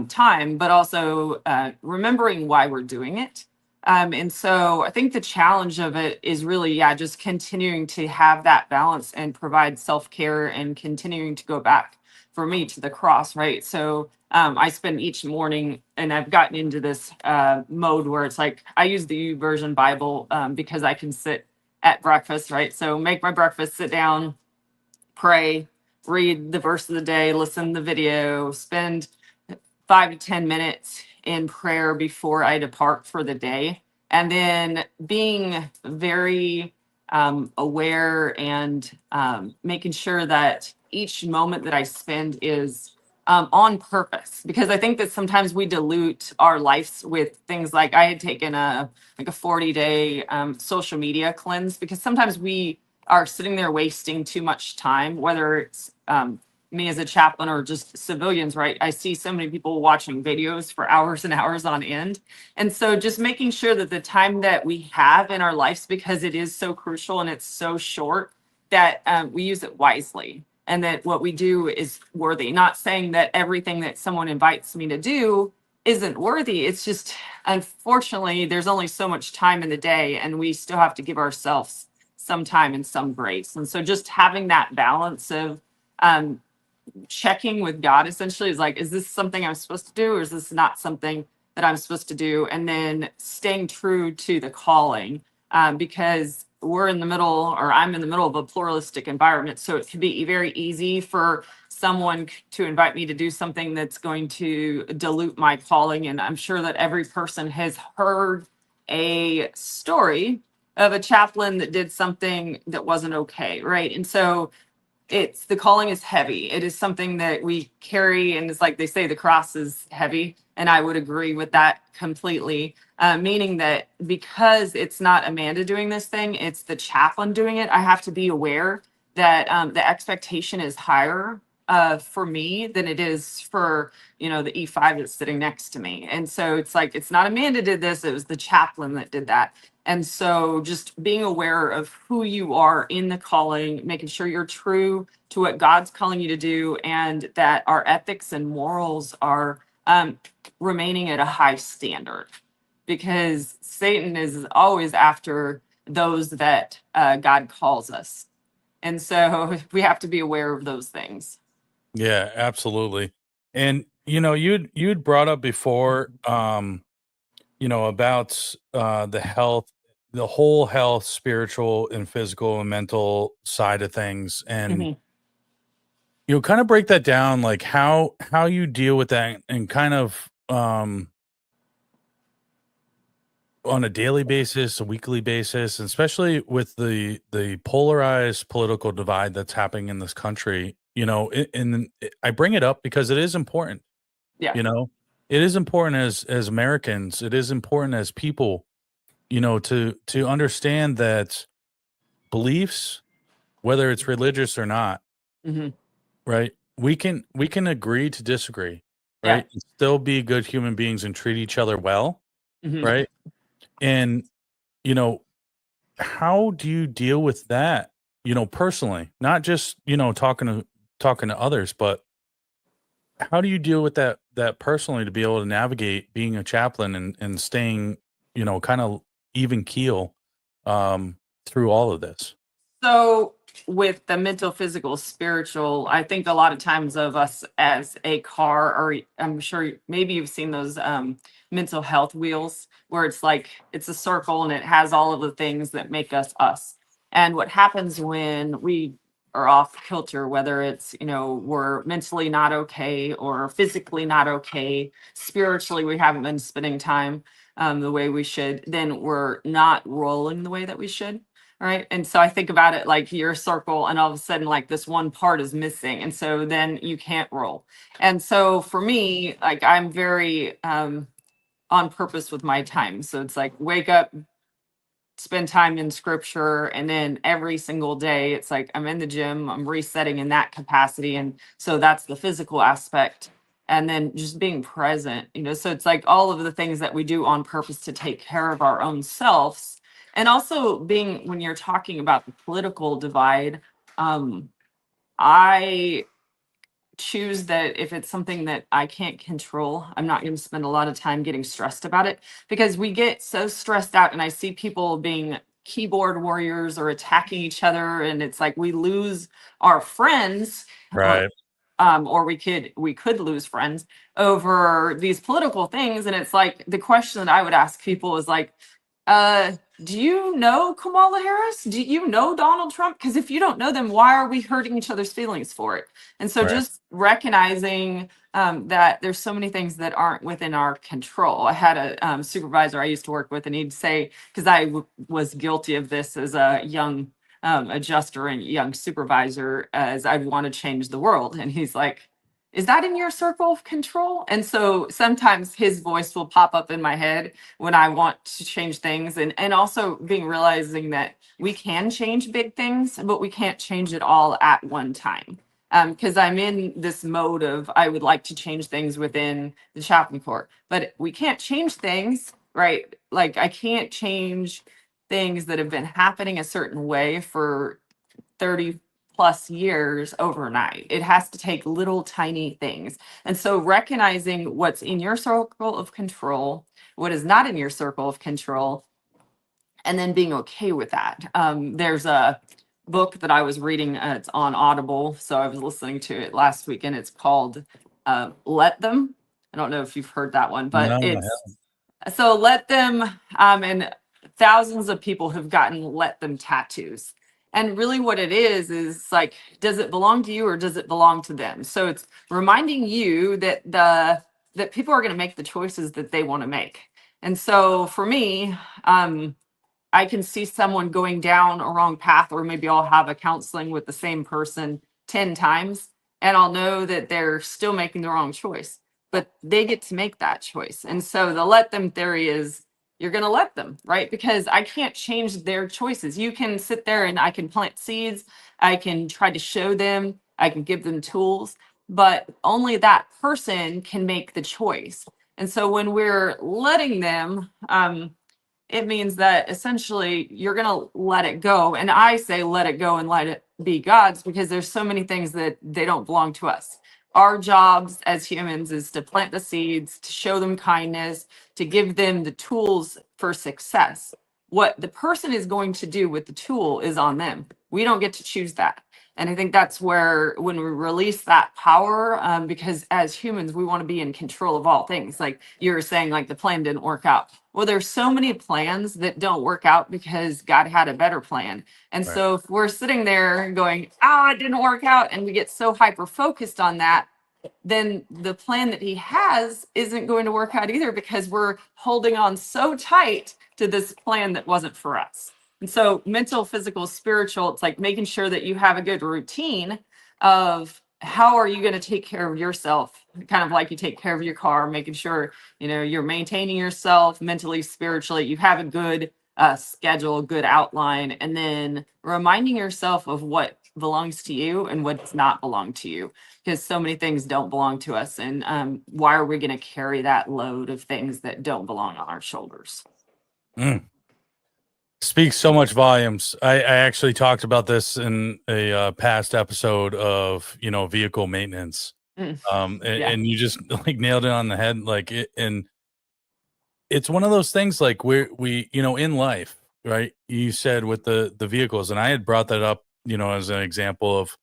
time, but also remembering why we're doing it. And so I think the challenge of it is really, yeah, just continuing to have that balance and provide self care and continuing to go back for me to the cross, right? So I spend each morning, and I've gotten into this mode where it's like I use the YouVersion Bible because I can sit at breakfast, right? So make my breakfast, sit down, pray, read the verse of the day, listen to the video, spend 5 to 10 minutes in prayer before I depart for the day. And then being very aware and making sure that each moment that I spend is on purpose, because I think that sometimes we dilute our lives with things like I had taken a 40-day social media cleanse, because sometimes we are sitting there wasting too much time, whether it's me as a chaplain or just civilians, right? I see so many people watching videos for hours and hours on end. And so just making sure that the time that we have in our lives, because it is so crucial and it's so short, that we use it wisely, and that what we do is worthy. Not saying that everything that someone invites me to do isn't worthy. It's just, unfortunately, there's only so much time in the day, and we still have to give ourselves some time and some grace. And so just having that balance of um, checking with God essentially is like, is this something I'm supposed to do, or is this not something that I'm supposed to do? And then staying true to the calling, because we're in the middle, or I'm in the middle of a pluralistic environment. So it can be very easy for someone to invite me to do something that's going to dilute my calling. And I'm sure that every person has heard a story of a chaplain that did something that wasn't okay, right? And so it's the calling is heavy. It is something that we carry, and it's like they say the cross is heavy, and I would agree with that completely. Meaning that because it's not Amanda doing this thing, it's the chaplain doing it. I have to be aware that the expectation is higher for me than it is for the E5 that's sitting next to me. And so it's like it's not Amanda did this; it was the chaplain that did that. And so just being aware of who you are in the calling, making sure you're true to what God's calling you to do, and that our ethics and morals are remaining at a high standard, because Satan is always after those that God calls us. And so we have to be aware of those things. yeah, absolutely. And you'd brought up before, about the health, the whole health, spiritual and physical and mental side of things. And Mhm. kind of break that down, like how you deal with that, and kind of on a daily basis, a weekly basis, and especially with the polarized political divide that's happening in this country, and I bring it up because it is important, Yeah. you know? It is important as Americans, it is important as people, to understand that beliefs, whether it's religious or not, Hmm. right? We can agree to disagree, Yeah. right? And still be good human beings and treat each other well, Hmm. right? And, you know, how do you deal with that, personally? Not just, talking to others, but how do you deal with that personally to be able to navigate being a chaplain and staying, kind of even keel through all of this? So with the mental, physical, spiritual, I think a lot of times of us as a car, or I'm sure maybe you've seen those mental health wheels where it's like it's a circle and it has all of the things that make us us. And what happens when we are off kilter, whether it's, we're mentally not okay or physically not okay, spiritually we haven't been spending time the way we should, then we're not rolling the way that we should. Right. And so I think about it like your circle, and all of a sudden, like this one part is missing. And so then you can't roll. And so for me, like I'm very on purpose with my time. So it's like wake up, spend time in scripture, and then every single day it's like I'm in the gym, I'm resetting in that capacity. And so that's the physical aspect. And then just being present, so it's like all of the things that we do on purpose to take care of our own selves. And also being, when you're talking about the political divide, um I choose that if it's something that I can't control, I'm not going to spend a lot of time getting stressed about it, because we get so stressed out and I see people being keyboard warriors or attacking each other, and it's like we lose our friends, or Right. or we could lose friends over these political things. And it's like the question that I would ask people is like, uh do you know Kamala Harris? Do you know Donald Trump? Because if you don't know them, why are we hurting each other's feelings for it? And so Right. just recognizing that there's so many things that aren't within our control. I had a supervisor I used to work with, and he'd say, because was guilty of this as a young adjuster and young supervisor, as I'd want to change the world. And he's like, is that in your circle of control? And so sometimes his voice will pop up in my head when I want to change things. And also being realizing that we can change big things, but we can't change it all at one time. Because I'm in this mode of I would like to change things within the Chaplain Corps, but we can't change things, right? Like I can't change things that have been happening a certain way for 30 plus years overnight. It has to take little tiny things. And so recognizing what's in your circle of control, what is not in your circle of control, and then being okay with that. There's a book that I was reading, it's on Audible. So I was listening to it last week, and it's called Let Them. I don't know if you've heard that one, but No, I it's so let them, and thousands of people have gotten let them tattoos. And really what it is like, does it belong to you or does it belong to them? So it's reminding you that that people are going to make the choices that they want to make. And so for me, I can see someone going down a wrong path, or maybe I'll have a counseling with the same person 10 times, and I'll know that they're still making the wrong choice, but they get to make that choice. And so the let them theory is you're going to let them, right? Because I can't change their choices. You can sit there and I can plant seeds, I can try to show them, I can give them tools, but only that person can make the choice. And so when we're letting them, it means that essentially you're going to let it go. And I say let it go and let it be God's, because there's so many things that they don't belong to us. Our jobs as humans is to plant the seeds, to show them kindness, to give them the tools for success. What the person is going to do with the tool is on them. We don't get to choose that. And I think that's where, when we release that power, because as humans, we want to be in control of all things. Like you were saying, like the plan didn't work out. Well, there's so many plans that don't work out because God had a better plan. And right. so if we're sitting there going, oh, it didn't work out, and we get so hyper focused on that, then the plan that he has isn't going to work out either, because we're holding on so tight to this plan that wasn't for us. And so mental, physical, spiritual, it's like making sure that you have a good routine of how are you going to take care of yourself, kind of like you take care of your car, making sure, you're maintaining yourself mentally, spiritually, you have a good schedule, good outline, and then reminding yourself of what belongs to you and what does not belong to you, because so many things don't belong to us. And why are we going to carry that load of things that don't belong on our shoulders? Speaks so much volumes. I actually talked about this in a past episode of vehicle maintenance. Yeah. And you just like nailed it on the head. Like and it's one of those things like we in life, right? You said with the vehicles, and I had brought that up, as an example of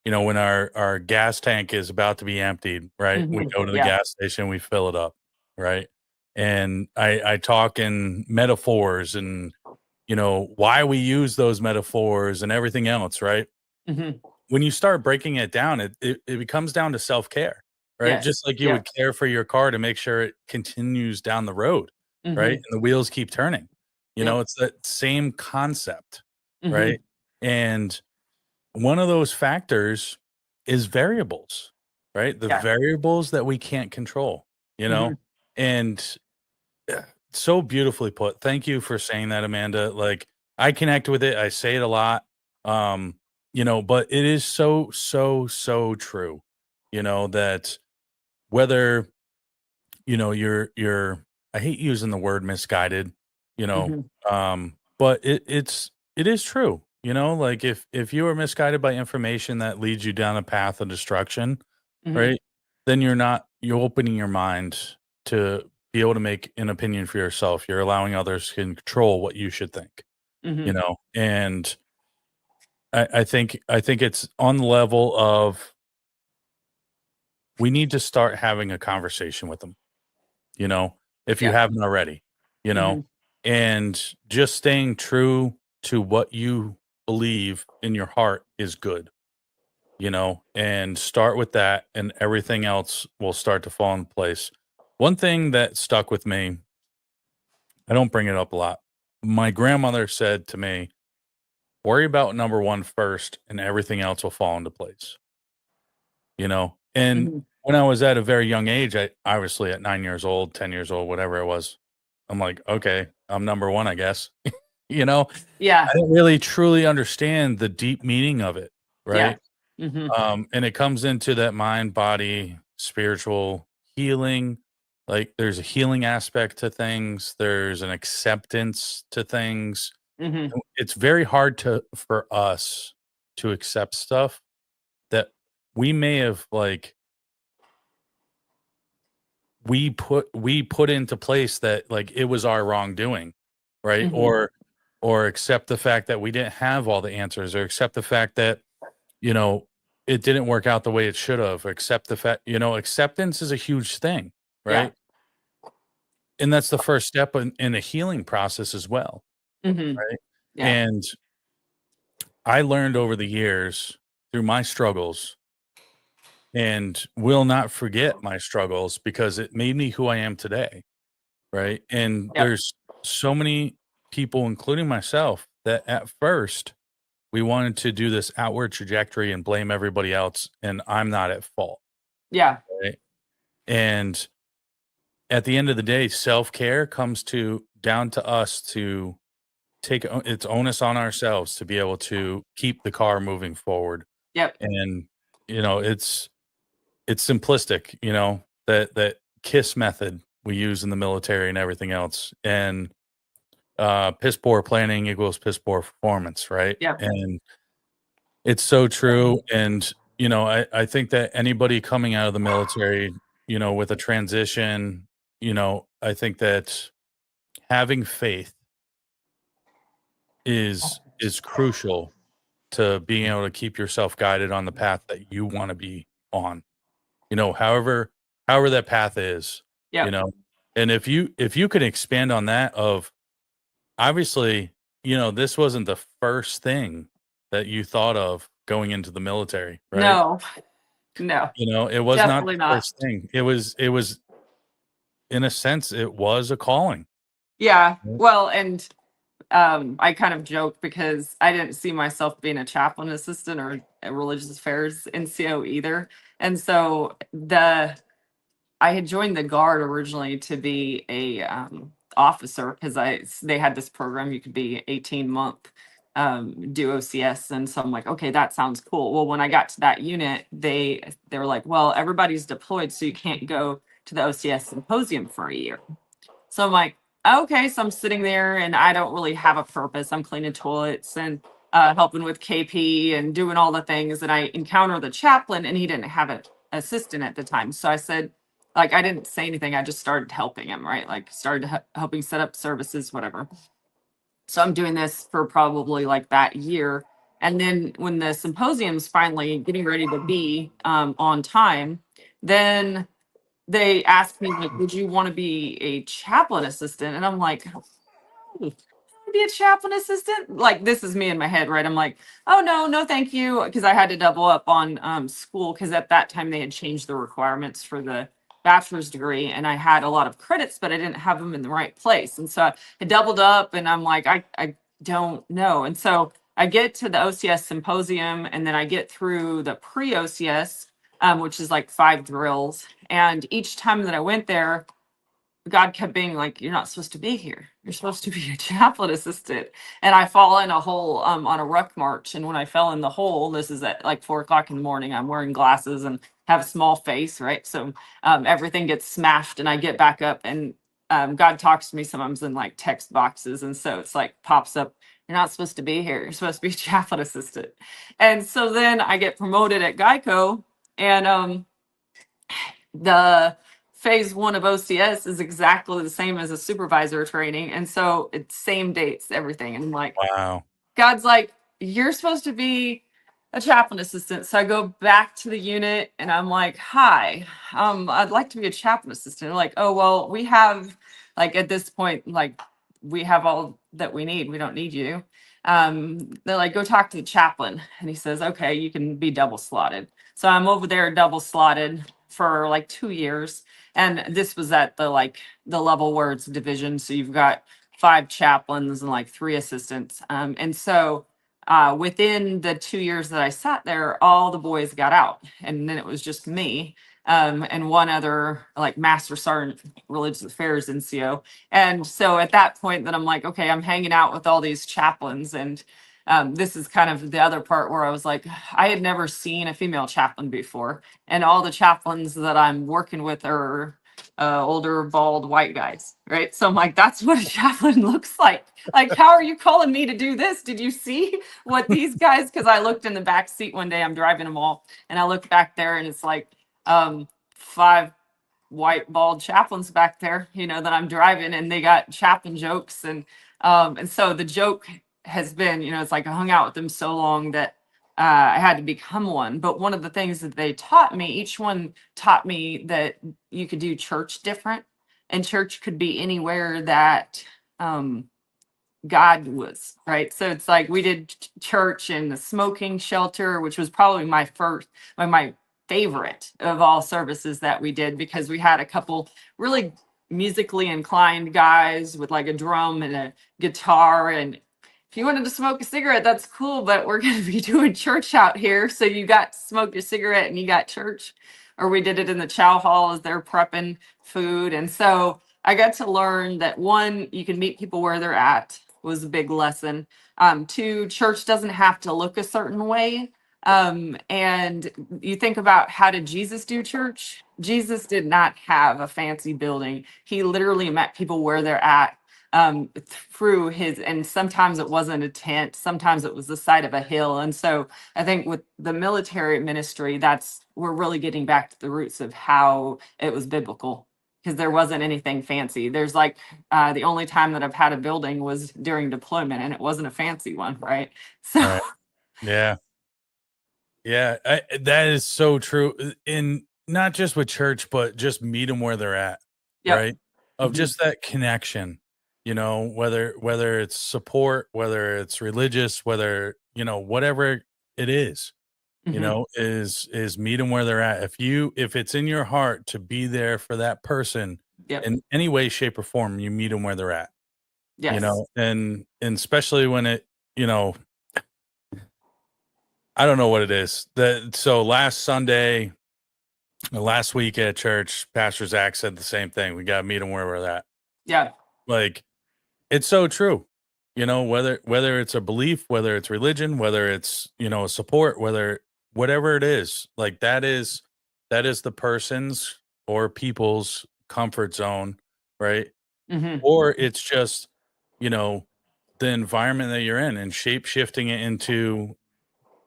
when our gas tank is about to be emptied, right? We go to the gas station, we fill it up, right? And I talk in metaphors and why we use those metaphors and everything else, right? When you start breaking it down, it becomes down to self-care, right? Yes. Just like you would care for your car to make sure it continues down the road, right? And the wheels keep turning. It's that same concept, right? And one of those factors is variables, right? The variables that we can't control, and so beautifully put. Thank you for saying that, Amanda. Like I connect with it. I say it a lot. But it is so, so, so true, that whether, you're I hate using the word misguided, but it is true, like if you are misguided by information that leads you down a path of destruction, right? Then you're opening your mind to be able to make an opinion for yourself. You're allowing others to control what you should think, and I think it's on the level of we need to start having a conversation with them, if you haven't already, and just staying true to what you believe in your heart is good, and start with that and everything else will start to fall in place. One thing that stuck with me, I don't bring it up a lot. My grandmother said to me, worry about number one first and everything else will fall into place. And when I was at a very young age, I obviously at 9 years old, 10 years old, whatever it was, I'm like, okay, I'm number one, I guess. Yeah. I didn't really truly understand the deep meaning of it, right? And it comes into that mind, body, spiritual healing. Like there's a healing aspect to things. There's an acceptance to things. It's very hard for us to accept stuff that we may have like we put into place that like it was our wrongdoing, right? Or accept the fact that we didn't have all the answers, or accept the fact that you know it didn't work out the way it should have, or accept the fact acceptance is a huge thing, right? And that's the first step in a healing process as well, right? And I learned over the years through my struggles, and will not forget my struggles because it made me who I am today, right? And there's so many people, including myself, that at first we wanted to do this outward trajectory and blame everybody else, and I'm not at fault. Right? And at the end of the day, self-care comes down to us to take its onus on ourselves to be able to keep the car moving forward. And it's simplistic, that KISS method we use in the military and everything else. And piss poor planning equals piss poor performance, right? And it's so true. And I think that anybody coming out of the military, with a transition, I think that having faith is crucial to being able to keep yourself guided on the path that you want to be on. However that path is, and if you could expand on that of obviously, this wasn't the first thing that you thought of going into the military, right? No. No, It was not definitely the not. first thing. It was in a sense, it was a calling. Yeah. Right? Well, and I kind of joke because I didn't see myself being a chaplain assistant or a religious affairs NCO either. And so I had joined the guard originally to be a officer because they had this program you could be 18-month do OCS, and so I'm like, okay, that sounds cool. Well, when I got to that unit, they were like, well, everybody's deployed, so you can't go to the OCS symposium for a year. So I'm like, okay, so I'm sitting there and I don't really have a purpose. I'm cleaning toilets and helping with KP and doing all the things. And I encounter the chaplain and he didn't have an assistant at the time. So I said, like, I didn't say anything. I just started helping him, right? Like, started helping set up services, whatever. So I'm doing this for probably like that year. And then when the symposium's finally getting ready to be on time, then they asked me like, would you want to be a chaplain assistant? And I'm like, be a chaplain assistant? Like, this is me in my head, right? I'm like, oh no, no, thank you. Because I had to double up on school because at that time they had changed the requirements for the bachelor's degree and I had a lot of credits, but I didn't have them in the right place. And so I doubled up and I'm like, I don't know. And so I get to the OCS symposium and then I get through the pre-OCS, which is like 5 drills. And each time that I went there, God kept being like, "You're not supposed to be here. You're supposed to be a chaplain assistant." And I fall in a hole on a ruck march. And when I fell in the hole, this is at like 4 o'clock in the morning. I'm wearing glasses and have a small face, right? So everything gets smashed, and I get back up. And God talks to me sometimes in like text boxes, and so it's like pops up. You're not supposed to be here. You're supposed to be a chaplain assistant. And so then I get promoted at Geico, and the phase 1 of OCS is exactly the same as a supervisor training. And so it's same dates, everything. And I'm like, Wow. God's like, you're supposed to be a chaplain assistant. So I go back to the unit and I'm like, hi, I'd like to be a chaplain assistant. They're like, oh, well, we have like at this point, like we have all that we need. We don't need you. They're like, go talk to the chaplain. And he says, okay, you can be double slotted. So I'm over there double slotted for like 2 years. And this was at the level where it's division. So you've got 5 chaplains and like 3 assistants. And so within the 2 years that I sat there, all the boys got out. And then it was just me and one other like master sergeant religious affairs NCO. And so at that point, then I'm like, okay, I'm hanging out with all these chaplains. And this is kind of the other part where I was like, I had never seen a female chaplain before. And all the chaplains that I'm working with are older, bald, white guys, right? So I'm like, that's what a chaplain looks like. Like, how are you calling me to do this? Did you see what these guys? Because I looked in the back seat one day, I'm driving them all, and I looked back there, and it's like 5 white bald chaplains back there, that I'm driving, and they got chaplain jokes, and so the joke has been, it's like I hung out with them so long that I had to become one. But one of the things that they taught me, each one taught me that you could do church different, and church could be anywhere that God was, right? So it's like we did church in the smoking shelter, which was probably my favorite of all services that we did, because we had a couple really musically inclined guys with like a drum and a guitar. And if you wanted to smoke a cigarette, that's cool, but we're going to be doing church out here. So you got to smoke your cigarette and you got church. Or we did it in the chow hall as they're prepping food. And so I got to learn that, one, you can meet people where they're at, was a big lesson. 2, church doesn't have to look a certain way. And you think about, how did Jesus do church? Jesus did not have a fancy building. He literally met people where they're at, through his, and sometimes it wasn't a tent, sometimes it was the side of a hill. And so I think with the military ministry, we're really getting back to the roots of how it was biblical, because there wasn't anything fancy. There's like the only time that I've had a building was during deployment, and it wasn't a fancy one, right? So Right. Yeah. Yeah. That is so true. In not just with church, but just meet them where they're at. yep. Right. Of Mhm. just that connection, whether it's support, whether it's religious, whether, whatever it is, you Mhm. know, is meet them where they're at. If it's in your heart to be there for that person Yep. in any way, shape, or form, you meet them where they're at, you Yes. know, and especially when it, you know, I don't know what it is. So last Sunday, last week at church, Pastor Zach said the same thing. We got to meet them where we're at. Yeah. Like, it's so true. You know, whether it's a belief, whether it's religion, whether it's, you know, a support, whatever it is, like that is the person's or people's comfort zone, right? Mhm. Or it's just, you know, the environment that you're in and shape shifting it into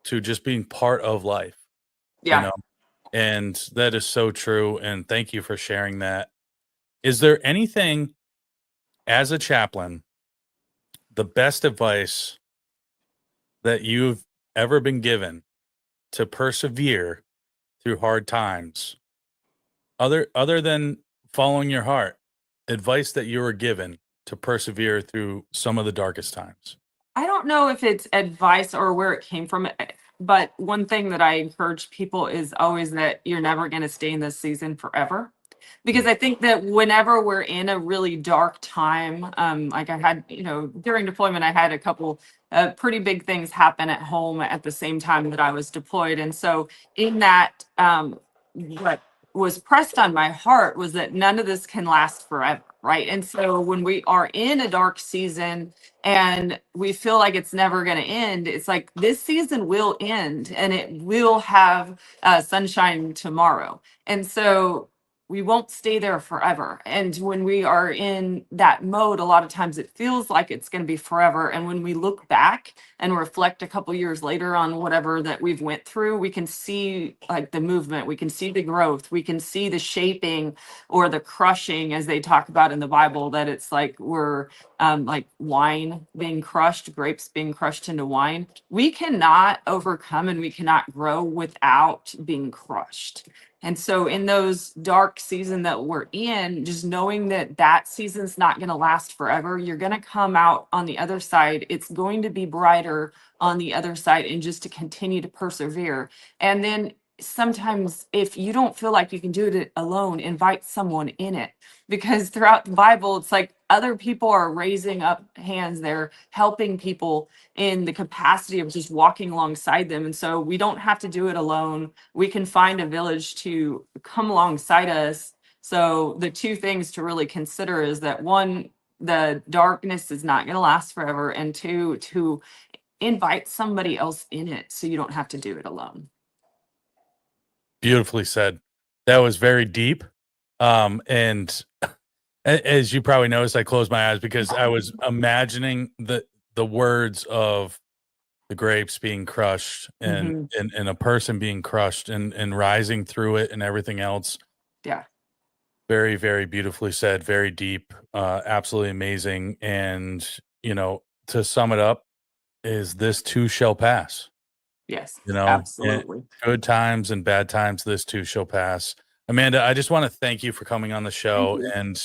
to just being part of life, you Yeah. know. And that is so true. And thank you for sharing that. Is there anything as a chaplain, the best advice that you've ever been given to persevere through hard times, other than following your heart, advice that you were given to persevere through some of the darkest times? I don't know if it's advice or where it came from, but one thing that I encourage people is always that you're never going to stay in this season forever. Because Mm. I think that whenever we're in a really dark time, like I had, during deployment, I had a couple pretty big things happen at home at the same time that I was deployed. And so, in that, what was pressed on my heart was that none of this can last forever. Right. And so, when we are in a dark season, and we feel like it's never going to end, it's like this season will end and it will have sunshine tomorrow. And so we won't stay there forever. And when we are in that mode, a lot of times it feels like it's going to be forever. And when we look back and reflect a couple years later on whatever that we've went through, we can see like the movement, we can see the growth, we can see the shaping or the crushing, as they talk about in the Bible, that it's like we're like wine being crushed, grapes being crushed into wine. We cannot overcome and we cannot grow without being crushed. And so in those dark season that we're in, just knowing that that season's not going to last forever, you're going to come out on the other side. It's going to be brighter on the other side, and just to continue to persevere. And then sometimes if you don't feel like you can do it alone, invite someone in it, because throughout the Bible, it's like other people are raising up hands, they're helping people in the capacity of just walking alongside them. And so we don't have to do it alone. We can find a village to come alongside us. So the two things to really consider is that one, the darkness is not going to last forever, and two, to invite somebody else in it so you don't have to do it alone. Beautifully said. That was very deep. And as you probably noticed, I closed my eyes because I was imagining the words of the grapes being crushed and Mhm. and a person being crushed and rising through it and everything else. Yeah. Very, very beautifully said, very deep, absolutely amazing. And, you know, to sum it up, is this too shall pass. Yes. You know, Absolutely. good times and bad times, this too shall pass. Amanda, I just want to thank you for coming on the Thank show you. and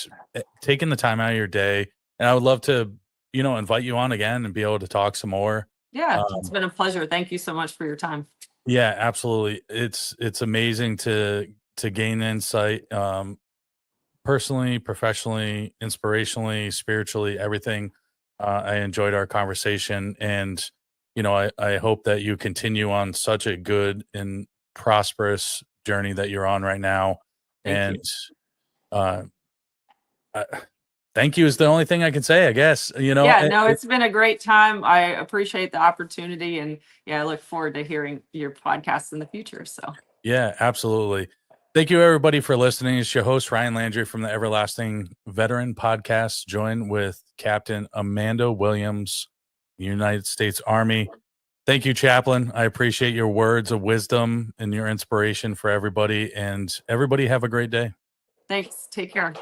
taking the time out of your day. And I would love to, you know, invite you on again and be able to talk some more. Yeah, it's Um, been a pleasure. Thank you so much for your time. yeah, absolutely. It's amazing to gain insight, personally, professionally, inspirationally, spiritually, everything. I enjoyed our conversation, and you know, I hope that you continue on such a good and prosperous journey that you're on right now. Thank And you. uh, I, thank you is the only thing I can say, I guess. You know, Yeah, no, it's been a great time. I appreciate the opportunity, and yeah, I look forward to hearing your podcasts in the future. So, yeah, absolutely. Thank you, everybody, for listening. It's your host, Ryan Landry from the Everlasting Veteran Podcast, joined with Captain Amanda Williams, United States Army. Thank you, Chaplain. I appreciate your words of wisdom and your inspiration for everybody. And everybody, have a great day. thanks. Take care.